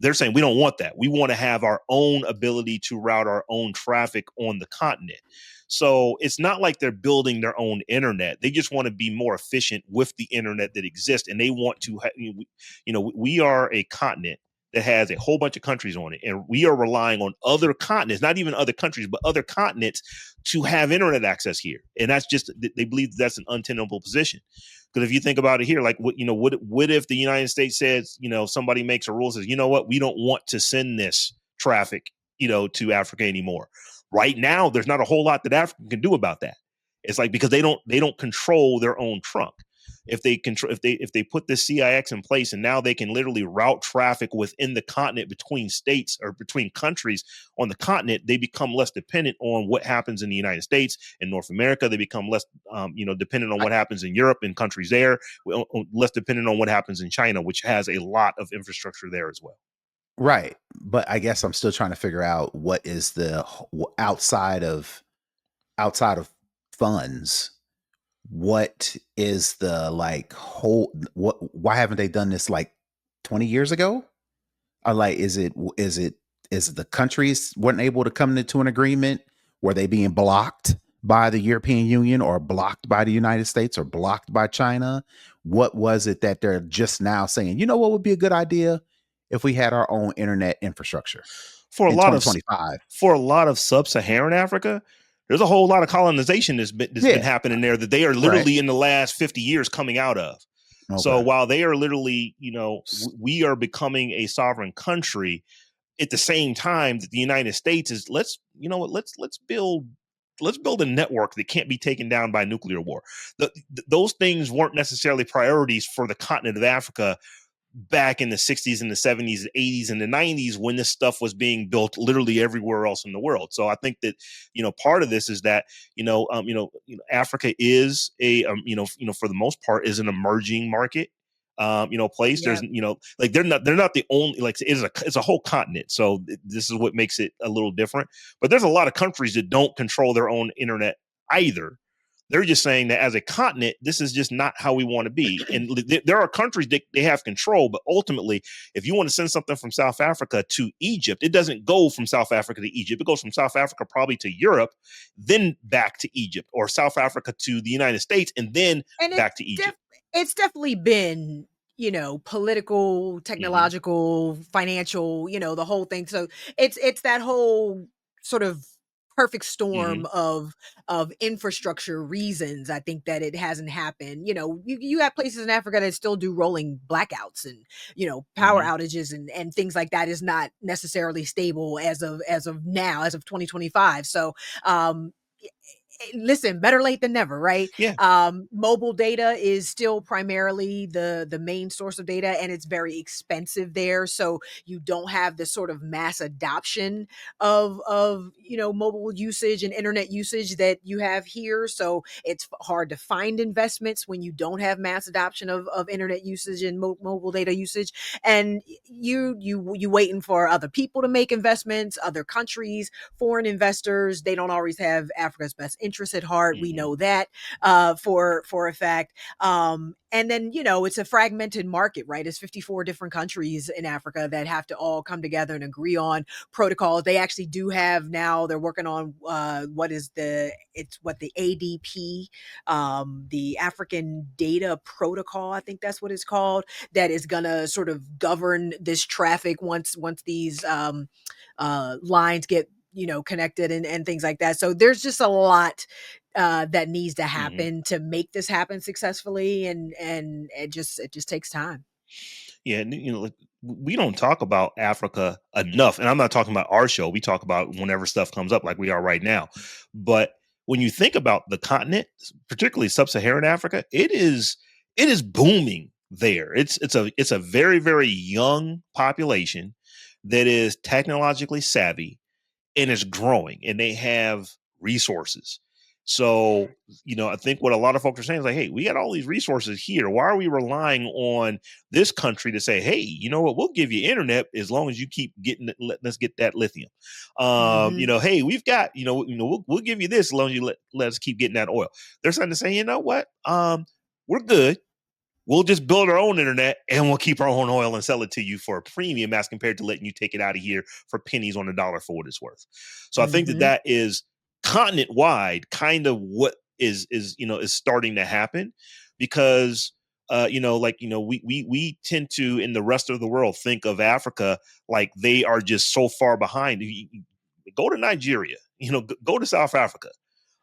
They're saying we don't want that. We want to have our own ability to route our own traffic on the continent. So it's not like they're building their own internet. They just want to be more efficient with the internet that exists. And they want to, we are a continent that has a whole bunch of countries on it. And we are relying on other continents, not even other countries, but other continents to have internet access here. And that's just, they believe that's an untenable position. Because if you think about it here, like what if the United States says, somebody makes a rule, says, you know what, we don't want to send this traffic, to Africa anymore. Right now, there's not a whole lot that Africa can do about that. It's like because they don't control their own trunk. If they put the CIX in place and now they can literally route traffic within the continent between states or between countries on the continent, they become less dependent on what happens in the United States and North America. They become less, dependent on I, what happens in Europe and countries there, less dependent on what happens in China, which has a lot of infrastructure there as well. right. But I guess I'm still trying to figure out what is outside of funds. What is the like whole why haven't they done this like 20 years ago? Or like is the countries weren't able to come into an agreement? Were they being blocked by the European Union or blocked by the United States or blocked by China? What was it that they're just now saying, you know what would be a good idea if we had our own internet infrastructure For a in lot of 2025? sub-Saharan Africa, there's a whole lot of colonization that's been Yeah. happening there that they are Right. literally in the last 50 years coming out of. So Okay. while they are literally, we are becoming a sovereign country at the same time that the United States is, let's build a network that can't be taken down by nuclear war. Those things weren't necessarily priorities for the continent of Africa back in the 60s and the 70s and 80s and the 90s when this stuff was being built literally everywhere else in the world. So I think that, part of this is that, Africa is a, for the most part is an emerging market. Place. Yeah. There's, like they're not the only, like it's a whole continent. So this is what makes it a little different. But there's a lot of countries that don't control their own internet either. They're just saying that as a continent, this is just not how we want to be. And there are countries that they have control, but ultimately, if you want to send something from South Africa to Egypt, it doesn't go from South Africa to Egypt. It goes from South Africa probably to Europe, then back to Egypt, or South Africa to the United States, and then back to Egypt. It's definitely been, political, Mm-hmm. technological, financial, the whole thing. So it's that whole sort of perfect Mm-hmm. storm of infrastructure reasons. I think that it hasn't happened. You have places in Africa that still do rolling blackouts and, power Mm-hmm. outages and things like that is not necessarily stable as of now, as of 2025. So um listen, better late than never, right? Yeah. Mobile data is still primarily the main source of data, and it's very expensive there. So you don't have this sort of mass adoption of mobile usage and internet usage that you have here. So it's hard to find investments when you don't have mass adoption of internet usage and mobile data usage. And you waiting for other people to make investments, other countries, foreign investors. They don't always have Africa's best interest at heart. We Mm-hmm. know that for a fact. And then it's a fragmented market, right? It's 54 different countries in Africa that have to all come together and agree on protocols. They actually do have now. They're working on what the ADP, the African Data Protocol. I think that's what it's called. That is gonna sort of govern this traffic once these lines get connected and things like that. So there's just a lot that needs to Mm-hmm. happen to make this happen successfully, and it just takes time. Yeah, and, like, we don't talk about Africa enough, and I'm not talking about our show. We talk about whenever stuff comes up, like we are right now. But when you think about the continent, particularly sub-Saharan Africa, it is booming there. It's a very very young population that is technologically savvy and it's growing, and they have resources. So, I think what a lot of folks are saying is like, hey, we got all these resources here. Why are we relying on this country to say, hey, you know what, we'll give you internet as long as you keep letting us get that lithium. Hmm. Hey, we've got, we'll give you this as long as you let us keep getting that oil. They're starting to say, you know what? We're good. We'll just build our own internet and we'll keep our own oil and sell it to you for a premium as compared to letting you take it out of here for pennies on the dollar for what it's worth. So I think that Hmm. that is continent wide kind of what is starting to happen because we tend to in the rest of the world think of Africa like they are just so far behind. Go to Nigeria, go to South Africa,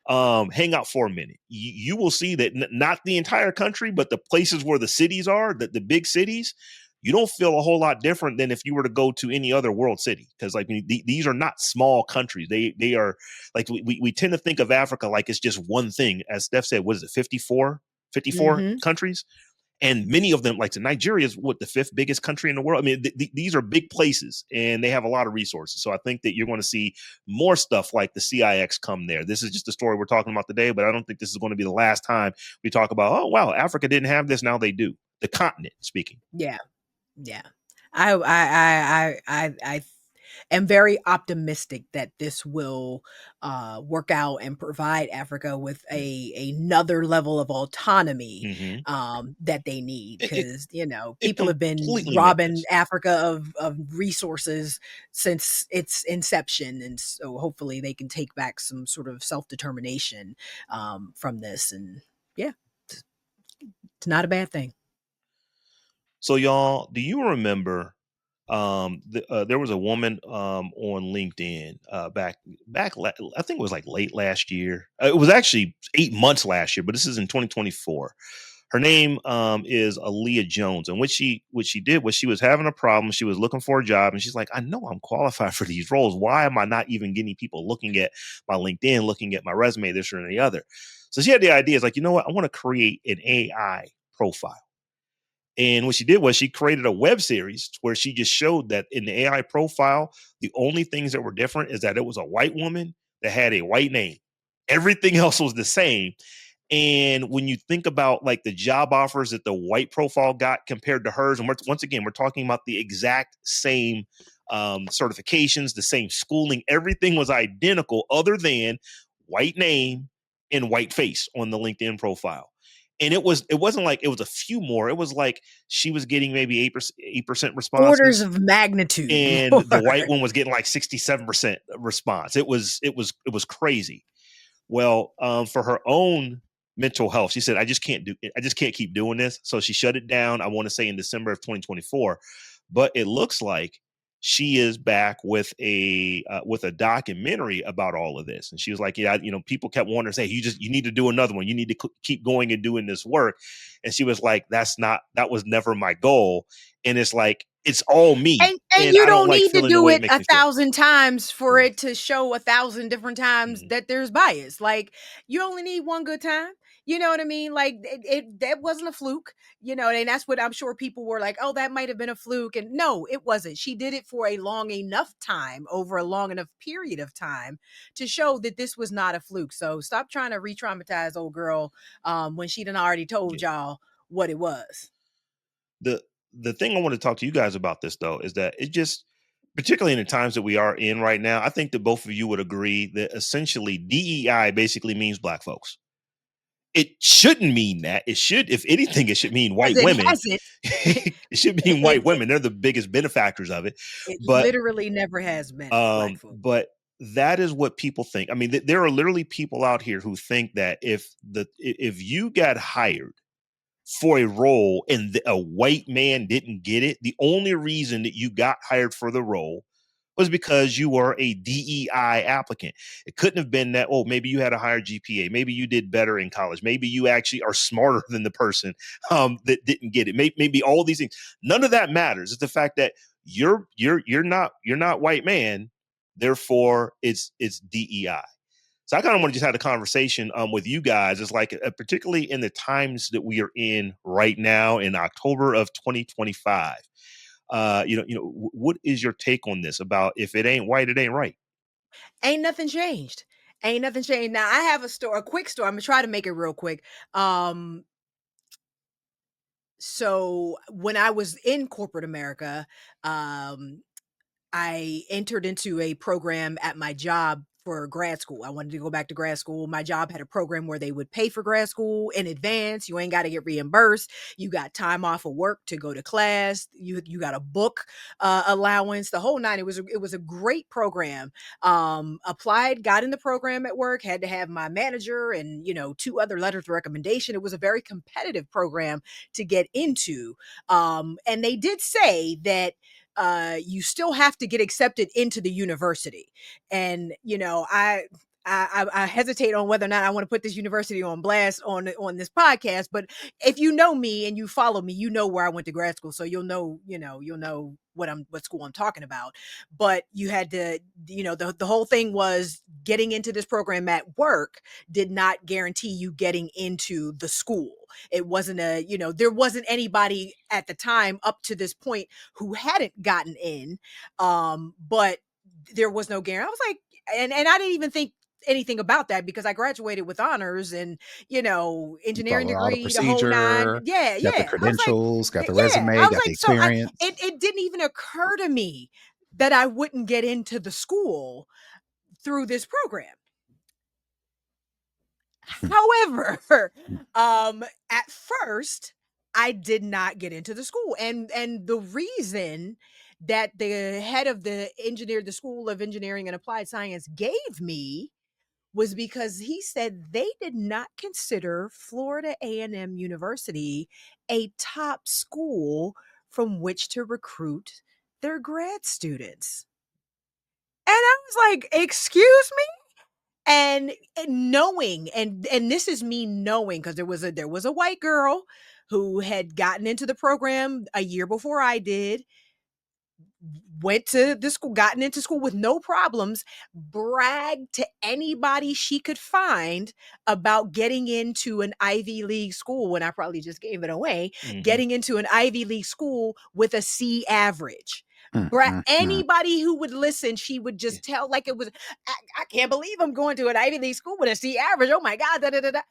hang out for a minute. You will see that not the entire country, but the places where the cities are, the big cities, you don't feel a whole lot different than if you were to go to any other world city. Because like these are not small countries. They are like we tend to think of Africa like it's just one thing. As Steph said, what is it, 54 Hmm. countries? And many of them, like Nigeria, is what the fifth biggest country in the world. I mean, these are big places, and they have a lot of resources. So I think that you're going to see more stuff like the CIX come there. This is just the story we're talking about today, but I don't think this is going to be the last time we talk about. Oh wow, Africa didn't have this, now they do. The continent speaking. Yeah. Yeah. I am very optimistic that this will work out and provide Africa with another level of autonomy Mm-hmm. that they need, It, it because it people have been completely makes robbing sense. Africa of resources since its inception, and so hopefully they can take back some sort of self-determination from this. And yeah, it's not a bad thing. So y'all, do you remember there was a woman on LinkedIn I think it was like late last year. It was actually 8 months last year, but this is in 2024. Her name is Aaliyah Jones, and what she did was she was having a problem. She was looking for a job, and she's like, I know I'm qualified for these roles. Why am I not even getting people looking at my LinkedIn, looking at my resume, this or the other? So she had the idea, is like, you know what? I want to create an AI profile. And what she did was she created a web series where she just showed that in the AI profile, the only things that were different is that it was a white woman that had a white name. Everything else was the same. And when you think about like the job offers that the white profile got compared to hers, and once again, we're talking about the exact same certifications, the same schooling, everything was identical other than white name and white face on the LinkedIn profile. And it wasn't like it was a few more. It was like she was getting maybe 8% Orders responses, of magnitude and more. the white one was getting like 67% response. It was crazy. Well, for her own mental health, she said, I just can't keep doing this. So she shut it down, I want to say in December of 2024. But it looks like she is back with a documentary about all of this. And she was like, yeah, people kept wanting to say, you need to do another one. You need to keep going and doing this work. And she was like, that was never my goal. And it's like, it's all me. And And you I don't don't like need to feeling the do way it it makes me feel. 1,000 times for Mhm. it to show 1,000 different times Mhm. that there's bias. Like, you only need one good time. You know what I mean? Like, that wasn't a fluke, and that's what I'm sure people were like, oh, that might have been a fluke. And no, it wasn't. She did it for a long enough time, over a long enough period of time, to show that this was not a fluke. So stop trying to re-traumatize old girl when she done already told Yeah. y'all what it was. The thing I want to talk to you guys about this though is that it just, particularly in the times that we are in right now, I think that both of you would agree that essentially DEI basically means black folks. It shouldn't mean that. It should, if anything, it should mean As white it women. hasn't. It should mean white it, women. They're the biggest benefactors of it. It But literally never has been black folk. but that is what people think. I mean, there are literally people out here who think that if you got hired for a role and a white man didn't get it, the only reason that you got hired for the role was because you were a DEI applicant. It couldn't have been that, oh, maybe you had a higher GPA. Maybe you did better in college. Maybe you actually are smarter than the person that didn't get it. Maybe all these things. None of that matters. It's the fact that you're not white man. Therefore, it's DEI. So I kind of want to just have a conversation with you guys. It's like, particularly in the times that we are in right now in October of 2025. What is your take on this about if it ain't white, it ain't right? Ain't nothing changed. Ain't nothing changed. Now I have a quick story. I'm gonna try to make it real quick. So when I was in corporate America, I entered into a program at my job for grad school. I wanted to go back to grad school. My job had a program where they would pay for grad school in advance. You ain't got to get reimbursed. You got time off of work to go to class. You got a book allowance, the whole nine. It was a great program. Applied, got in the program at work. Had to have my manager and 2 other letters of recommendation. It was a very competitive program to get into, and they did say that you still have to get accepted into the university. And I hesitate on whether or not I want to put this university on blast on this podcast, but if you know me and you follow me, you know where I went to grad school, so you'll know what school I'm talking about. But you had to, the whole thing was getting into this program at work did not guarantee you getting into the school. It wasn't there wasn't anybody at the time up to this point who hadn't gotten in. But there was no guarantee. I was like, and I didn't even think anything about that because I graduated with honors and You engineering follow all the degree, the whole nine. procedure, Yeah, got the yeah. I was like, credentials, got the yeah. I resume, was got the like, so experience. it didn't even occur to me that I wouldn't get into the school through this program. However, at first, I did not get into the school, and the reason that the head of the School of Engineering and Applied Science gave me was because he said they did not consider Florida A&M University a top school from which to recruit their grad students. And I was like, "Excuse me?" And knowing, and this is me knowing, because there was a white girl who had gotten into the program a year before I did. went to the school, gotten into school with no problems, bragged to anybody she could find about getting into an Ivy League school when I probably just gave it away, getting into an Ivy League school with a C average. Anybody who would listen, she would just tell like it was, I can't believe I'm going to an Ivy League school with a C average. Oh my God. Da, da, da, da.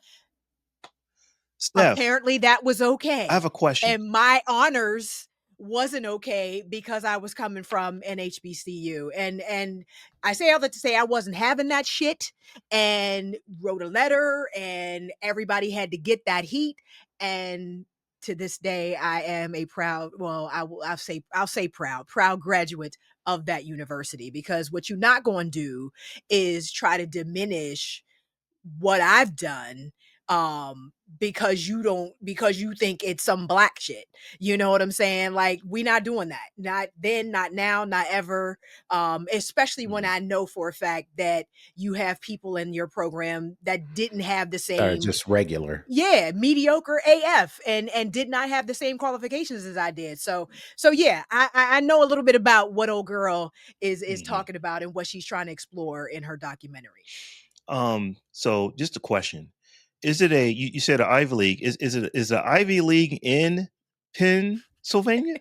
Steph, apparently that was okay. I have a question. And my honors wasn't okay because I was coming from an HBCU. And I say all that to say I wasn't having that shit, and wrote a letter, and everybody had to get that heat. And to this day, I am a proud, well, I'll say proud graduate of that university, because what you're not going to do is try to diminish what I've done because you think it's some black shit. You know what I'm saying? Like, we not doing that. Not then, not now, not ever. Especially when I know for a fact that you have people in your program that didn't have the same, just regular. Yeah, mediocre AF, and did not have the same qualifications as I did. So yeah, I know a little bit about what old girl is talking about and what she's trying to explore in her documentary. So just a question. Is it you said an Ivy League. Is the Ivy League in Pennsylvania?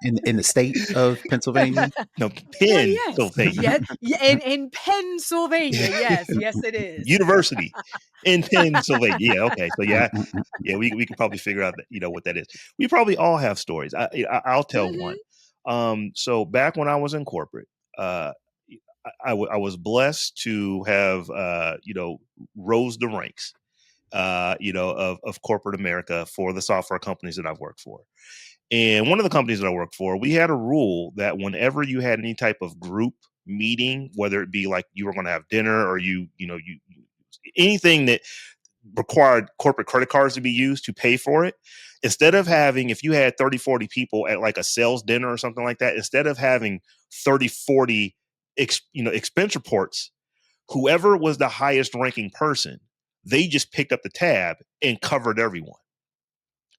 in the state of Pennsylvania? No, Yes. Pennsylvania. Yeah, in Pennsylvania. Yes, it is. University in Pennsylvania. Yeah, okay. So yeah, we can probably figure out that, what that is. We probably all have stories. I'll tell one. So back when I was in corporate, I was blessed to have rose the ranks, of corporate America for the software companies that I've worked for. And one of the companies that I worked for, we had a rule that whenever you had any type of group meeting, whether it be like you were going to have dinner or you anything that required corporate credit cards to be used to pay for it, instead of having, if you had 30, 40 people at like a sales dinner or something like that, instead of having 30, 40 expense reports, whoever was the highest ranking person, they just picked up the tab and covered everyone.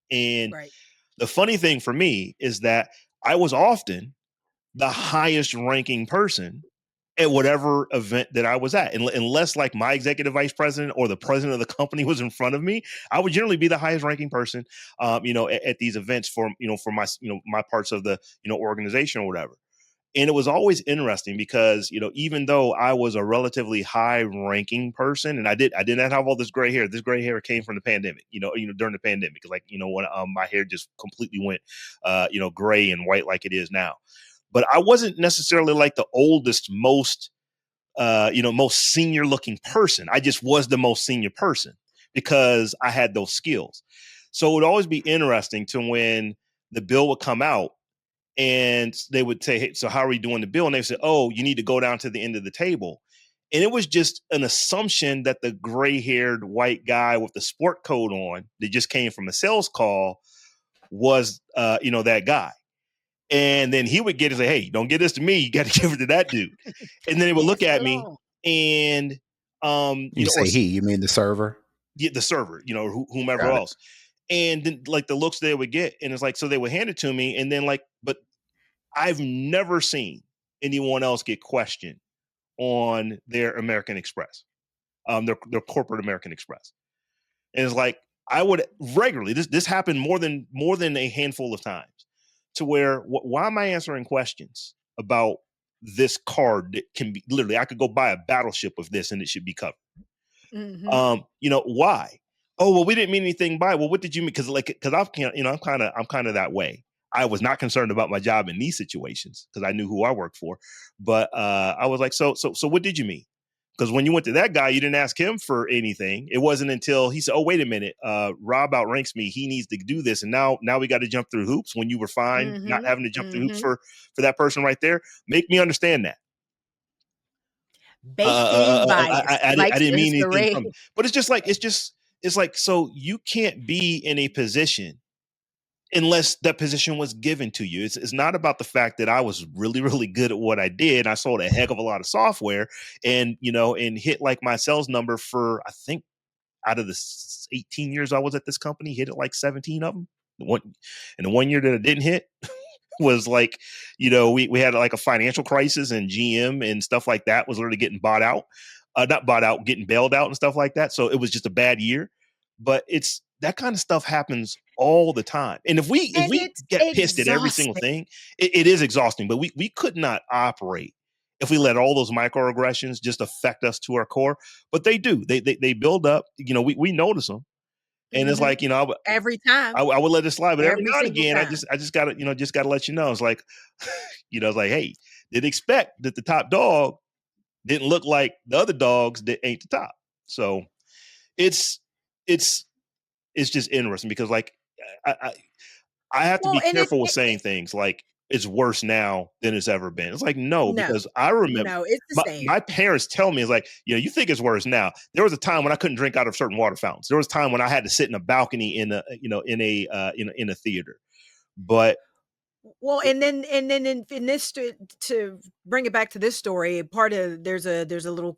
And the funny thing for me is that I was often the highest ranking person at whatever event that I was at. And unless like my executive vice president or the president of the company was in front of me, I would generally be the highest ranking person, at these events for my, my parts of the, organization or whatever. And it was always interesting because, even though I was a relatively high ranking person, and I didn't have all this gray hair came from the pandemic, during the pandemic, like, when my hair just completely went, gray and white like it is now. But I wasn't necessarily like the oldest, most senior looking person. I just was the most senior person because I had those skills. So it would always be interesting to when the bill would come out and they would say, hey, so how are we doing the bill? And they would say, oh, you need to go down to the end of the table. And it was just an assumption that the gray haired white guy with the sport coat on that just came from a sales call was, that guy. And then he would get it and say, hey, don't get this to me. You got to give it to that dude. And then they would look at me and, you say you mean the server? Yeah, the server, whomever else. And then like the looks they would get. And it's like, so they would hand it to me. And then like, but I've never seen anyone else get questioned on their American Express, their corporate American Express. And it's like, I would regularly, this happened more than a handful of times, to where, why am I answering questions about this card that can be literally, I could go buy a battleship with this and it should be covered. Why? Oh, well, we didn't mean anything by it. Well, what did you mean? Because I'm kind of that way. I was not concerned about my job in these situations because I knew who I worked for. But I was like, so what did you mean? Because when you went to that guy, you didn't ask him for anything. It wasn't until he said, oh, wait a minute, Robb outranks me. He needs to do this. And now we got to jump through hoops when you were fine not having to jump through hoops for that person right there. Make me understand that. I didn't mean anything from it. But it's just like, it's like, so you can't be in a position unless that position was given to you. It's not about the fact that I was really, really good at what I did. I sold a heck of a lot of software and, and hit like my sales number for, I think out of the 18 years I was at this company, hit it like 17 of them. And the one year that I didn't hit, was like, we had like a financial crisis, and GM and stuff like that was literally getting bought out, not bought out, getting bailed out and stuff like that. So it was just a bad year. But it's that kind of stuff happens all the time. And if And we it's get pissed at every single exhausting. thing, it is exhausting. But we could not operate if we let all those microaggressions just affect us to our core. But they do. They build up. We notice them, and it's Mhm. like, Every time. I would let it slide, but every Every now and single again, time. I just gotta, just gotta let you know. It's like, it's like, hey, did expect that the top dog didn't look like the other dogs that ain't the top. So it's it's it's just interesting because like I I, I have to Well, be and careful with saying things like it's worse now than it's ever been. It's like no, no, because I remember no, it's the my same. parents tell me it's like, you think it's worse now. There was a time when I couldn't drink out of certain water fountains. There was a time when I had to sit in a balcony in a in a theater. But Well, and then in this to bring it back to this story, part of there's a little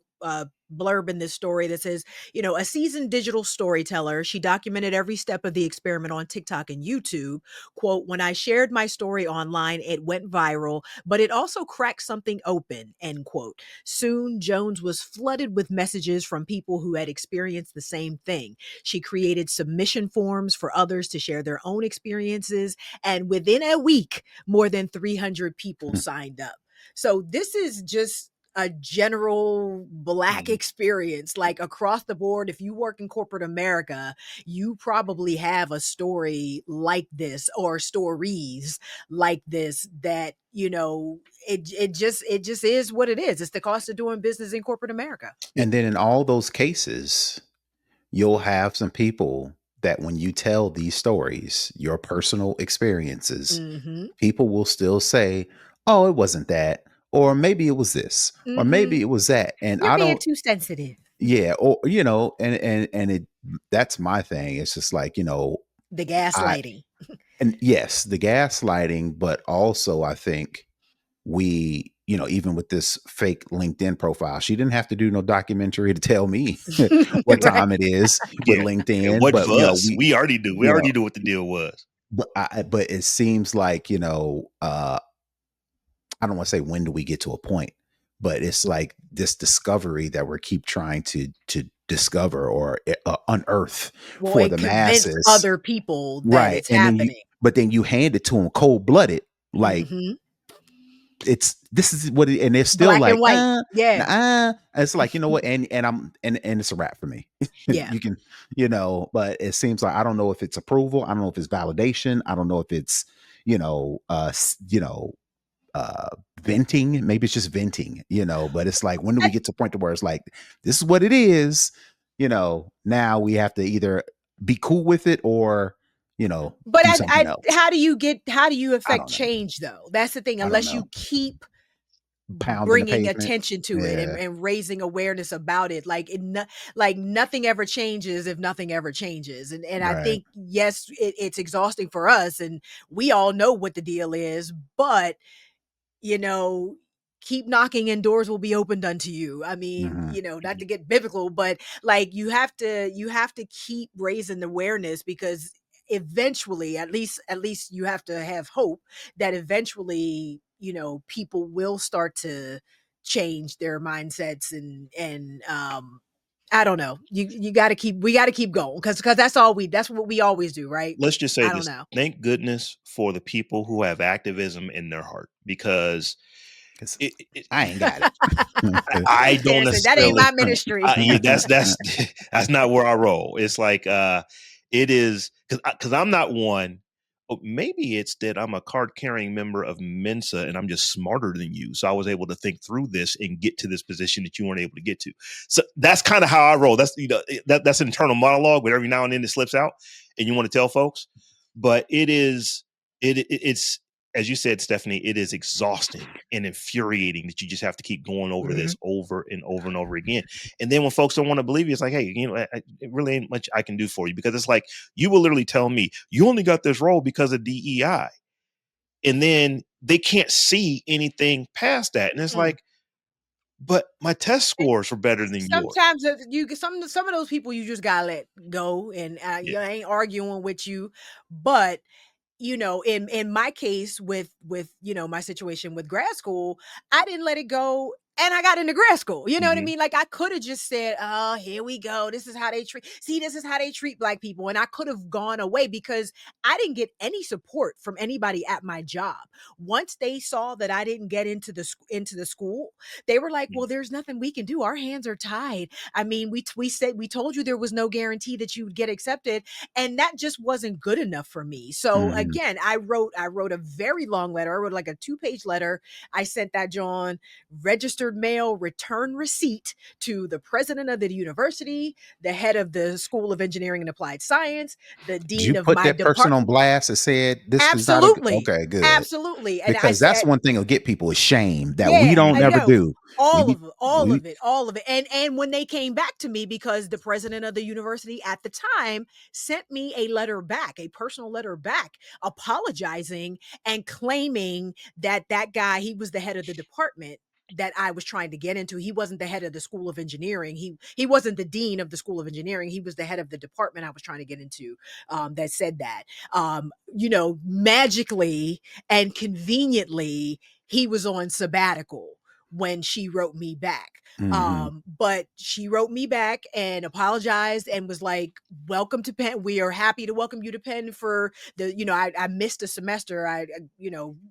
blurb in this story that says, a seasoned digital storyteller, she documented every step of the experiment on TikTok and YouTube. Quote, when I shared my story online, it went viral, but it also cracked something open, end quote. Soon, Jones was flooded with messages from people who had experienced the same thing. She created submission forms for others to share their own experiences, and within a week, more than 300 people signed up. So this is just a general Black Mhm. experience, like across the board. If you work in corporate America, you probably have a story like this or stories like this that, it just is what it is. It's the cost of doing business in corporate America. And then in all those cases, you'll have some people that when you tell these stories, your personal experiences, Mhm. people will still say, "Oh, it wasn't that," or maybe it was this, or maybe Mhm. it was that. And You're I being don't, too sensitive. yeah, or and it that's my thing. It's just like, The I gaslighting. and yes, the gaslighting, but also I think we, even with this fake LinkedIn profile, she didn't have to do no documentary to tell me what Right. time it is with yeah, and LinkedIn. what But for us? we, We already do. We you know, already knew what the deal was. but it seems like, I don't want to say when do we get to a point, but it's like this discovery that we keep trying to discover or unearth Well, for and the convince masses, other people that right? it's And then happening. but then you hand it to them cold blooded, like Mhm. it's this is what it, and they're still Black and like, white. Yeah. nah. It's like, you know what, and it's a wrap for me. Yeah. You can, but it seems like I don't know if it's approval, I don't know if it's validation, I don't know if it's, uh venting, maybe it's just venting, but it's like, when do we get to a point to where it's like, this is what it is, now we have to either be cool with it or, But do something I else. how do you I affect don't know. change though? That's the thing. I don't Unless you know. keep Pounding the bringing pavement. attention to it and, Yeah. and raising awareness about it, like nothing ever changes if nothing ever changes. And I Right. think, yes, it's exhausting for us, and we all know what the deal is, but you know, keep knocking and doors will be opened unto you. I mean, Hmm. not to get biblical, but like you have to keep raising awareness, because eventually, at least you have to have hope that eventually, people will start to change their mindsets, and I don't know. You got to keep we got to keep going, because that's what we always do, right? Let's just say I don't this. know. Thank goodness for the people who have activism in their heart, because 'Cause it I ain't got it. I don't Terrence said, that ain't necessarily my ministry. yeah, that's that's not where I roll. It's like, it is because I'm not one. Oh, maybe it's that I'm a card carrying member of Mensa and I'm just smarter than you. So I was able to think through this and get to this position that you weren't able to get to. So that's kind of how I roll. That's that's an internal monologue, but every now and then it slips out and you want to tell folks. But it's, as you said, Stephanie, it is exhausting and infuriating that you just have to keep going over Mhm. this over and over and over again. And then when folks don't want to believe you, it's like, hey, it really ain't much I can do for you, because it's like you will literally tell me you only got this role because of DEI, and then they can't see anything past that, and it's Mm. like, but my test And scores were better than yours. sometimes some of those people you just gotta let go, and Yeah. you ain't arguing with you, but in my case with my situation with grad school, I didn't let it go. And I got into grad school. You know what I Mhm. mean? Like I could have just said, "Oh, here we go. This is how they treat. See, this is how they treat black people." And I could have gone away because I didn't get any support from anybody at my job. Once they saw that I didn't get into the school, they were like, "Well, there's nothing we can do. Our hands are tied. I mean, we told you there was no guarantee that you would get accepted, and that just wasn't good enough for me." So Mhm. again, I wrote a very long letter. I wrote like a 2-page letter. I sent that John registered mail return receipt to the president of the university, the head of the School of Engineering and Applied Science, the Did dean you of put my that person department. on blast and said this is not a Absolutely. okay, good. Absolutely. And I Because that's said, one thing that'll get people is shame that we yeah, don't I Mhm. never know. do. We All be of it, all we of it, all of it. And when they came back to me, because the president of the university at the time sent me a letter back, a personal letter back, apologizing and claiming that that guy, he was the head of the department that I was trying to get into. He wasn't the head of the School of Engineering. He wasn't the dean of the School of Engineering. He was the head of the department I was trying to get into. That said that, magically and conveniently, he was on sabbatical when she wrote me back. Mhm. But she wrote me back and apologized and was like, "Welcome to Penn. We are happy to welcome you to Penn for I missed a semester.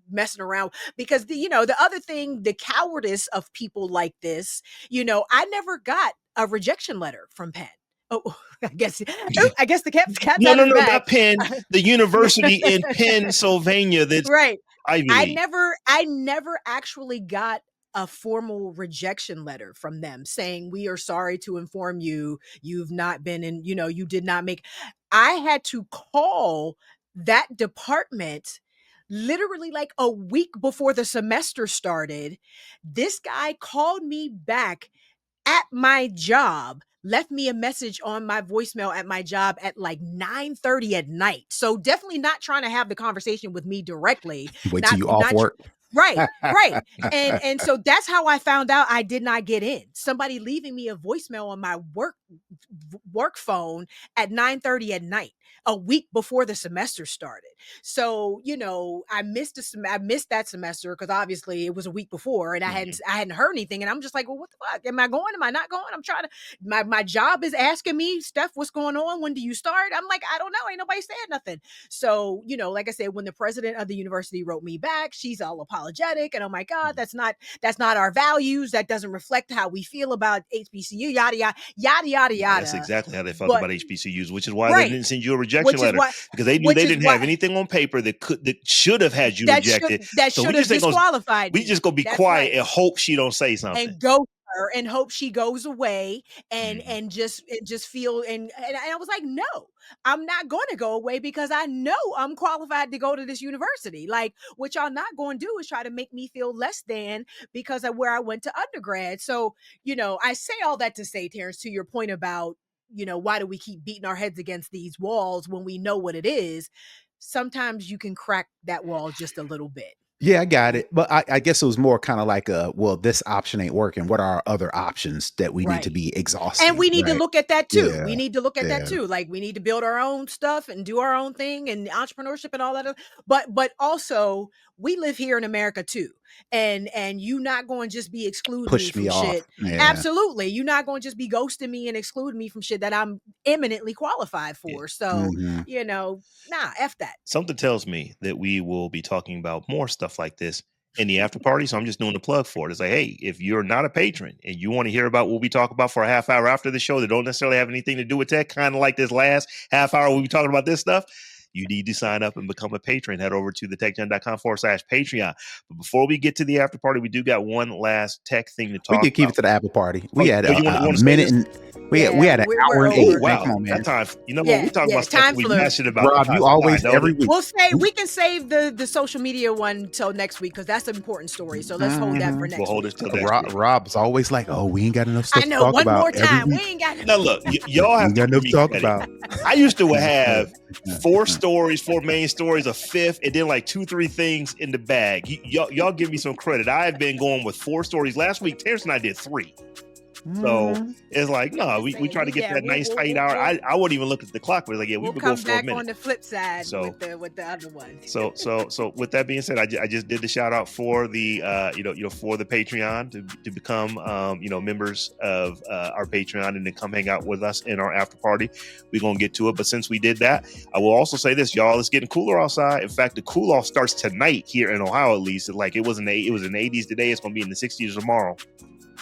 Messing around because the other thing, the cowardice of people like this, I never got a rejection letter from Penn. Oh, I guess the cat's No, out no, of the no, bag. not Penn. The university in Pennsylvania that's Right. Ivy I League. never I never actually got a formal rejection letter from them saying, "We are sorry to inform you, you've not been in, you did not make." I had to call that department literally like a week before the semester started. This guy called me back at my job, left me a message on my voicemail at my job at like 9:30 at night. So definitely not trying to have the conversation with me directly. Wait till Not you off not tr- work. Right, right. And so that's how I found out I did not get in. Somebody leaving me a voicemail on my work phone at 9:30 at night, a week before the semester started. So, I missed that semester because obviously it was a week before and Mhm. I hadn't heard anything. And I'm just like, well, what the fuck? Am I going? Am I not going? I'm trying to my job is asking me, Steph, what's going on? When do you start? I'm like, I don't know. Ain't nobody saying nothing. So, like I said, when the president of the university wrote me back, she's all apologetic. And oh my God, that's not our values. That doesn't reflect how we feel about HBCU, yada yada, yada yada Yeah, that's yada. exactly how they felt But about HBCUs, which is why they right. didn't send you a rejection Which is letter why because they knew which they is didn't have why anything on paper that should have had you rejected. that So we should have just ain't gonna disqualified we me. just gonna be That's quiet right. and hope she don't say something. And go her and hope she goes away and Mhm. just feel and I was like, no, I'm not going to go away because I know I'm qualified to go to this university. Like, what y'all not going to do is try to make me feel less than because of where I went to undergrad. So, I say all that to say, Terrance, to your point about, why do we keep beating our heads against these walls when we know what it is? Sometimes you can crack that wall just a little bit. Yeah, I got it. But I guess it was more kind of like well, this option ain't working. What are our other options that we need to Right. be And exhausting? we need to Right. look at that too. Yeah. We need to look at that Yeah. too. Like we need to build our own stuff and do our own thing and entrepreneurship and all that. But also we live here in America too. And you not going to just be excluding me Push from me off. shit. Yeah. Absolutely. You're not going to just be ghosting me and excluding me from shit that I'm eminently qualified Yeah. for. So, Mhm. nah, F that. Something tells me that we will be talking about more stuff like this in the after party. So I'm just doing a plug for it. It's like, hey, if you're not a patron and you want to hear about what we talk about for a half hour after the show that don't necessarily have anything to do with tech, kind of like this last half hour we'll be talking about this stuff, you need to sign up and become a patron. Head over to thetechgen.com/Patreon. But before we get to the after party, we do got one last tech thing to We talk could keep it about. to the Apple party. Oh, We had you want a to say minute this? and we Yeah, had an we're hour and Oh eight. over. Man, wow, come on, that man. time. You know what? We Yeah, talk yeah. about stuff that Time we flew. passionate about. The Rob, time you fly, always don't every it? week. We can save the social media one till next week because that's an important story. So let's hold that for Mhm. We'll next hold this week. till next week. Rob's always like, "Oh, we ain't got enough I stuff to know. talk One about more every time. We week. ain't got Now look, y'all We have ain't to got give enough to me talk credit. about." I used to have four stories, four main stories, a fifth, and then like 2-3 things in the bag. Y'all give me some credit. I've been going with four stories. Last week, Terrance and I did 3. So Mhm. it's like, I'm no, just we saying, try to get that we'll nice tight hour. I wouldn't even look at the clock, but it's like, yeah, we'll we've been going come for a back minute. on the flip side So with the other one. so with that being said, I just did the shout out for the for the Patreon to become members of our Patreon and then come hang out with us in our after party. We're gonna get to it, but since we did that, I will also say this, y'all, it's getting cooler outside. In fact, the cool off starts tonight here in Ohio, at least. Like it was in the 80s today. It's gonna be in the 60s tomorrow.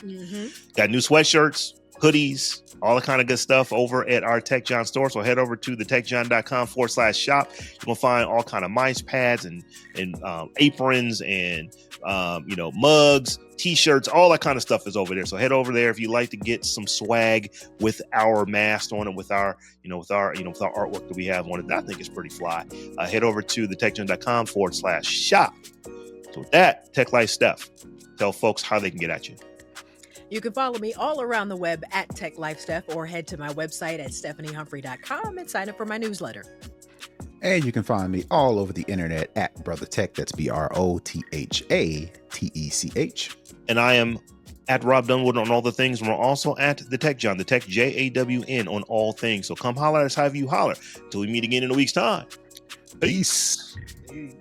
Mm-hmm. Got new sweatshirts, hoodies, all the kind of good stuff over at our Tech John store. So head over to thetechjohn.com/shop. You're gonna find all kind of mice pads and aprons and mugs, t-shirts, all that kind of stuff is over there. So head over there if you like to get some swag with our mask on it, with our artwork that we have on it. I think it's pretty fly. Head over to thetechjohn.com/shop. So with that, Tech Life Steph, tell folks how they can get at you. You can follow me all around the web at Tech Life Steph, or head to my website at stephaniehumphrey.com and sign up for my newsletter. And you can find me all over the internet at Brother Tech. That's BROTHATECH. And I am at Robb Dunewood on all the things. And we're also at the Tech John, the Tech JAWN on all things. So come holler at us however you holler. Until we meet again in a week's time. Peace. Peace.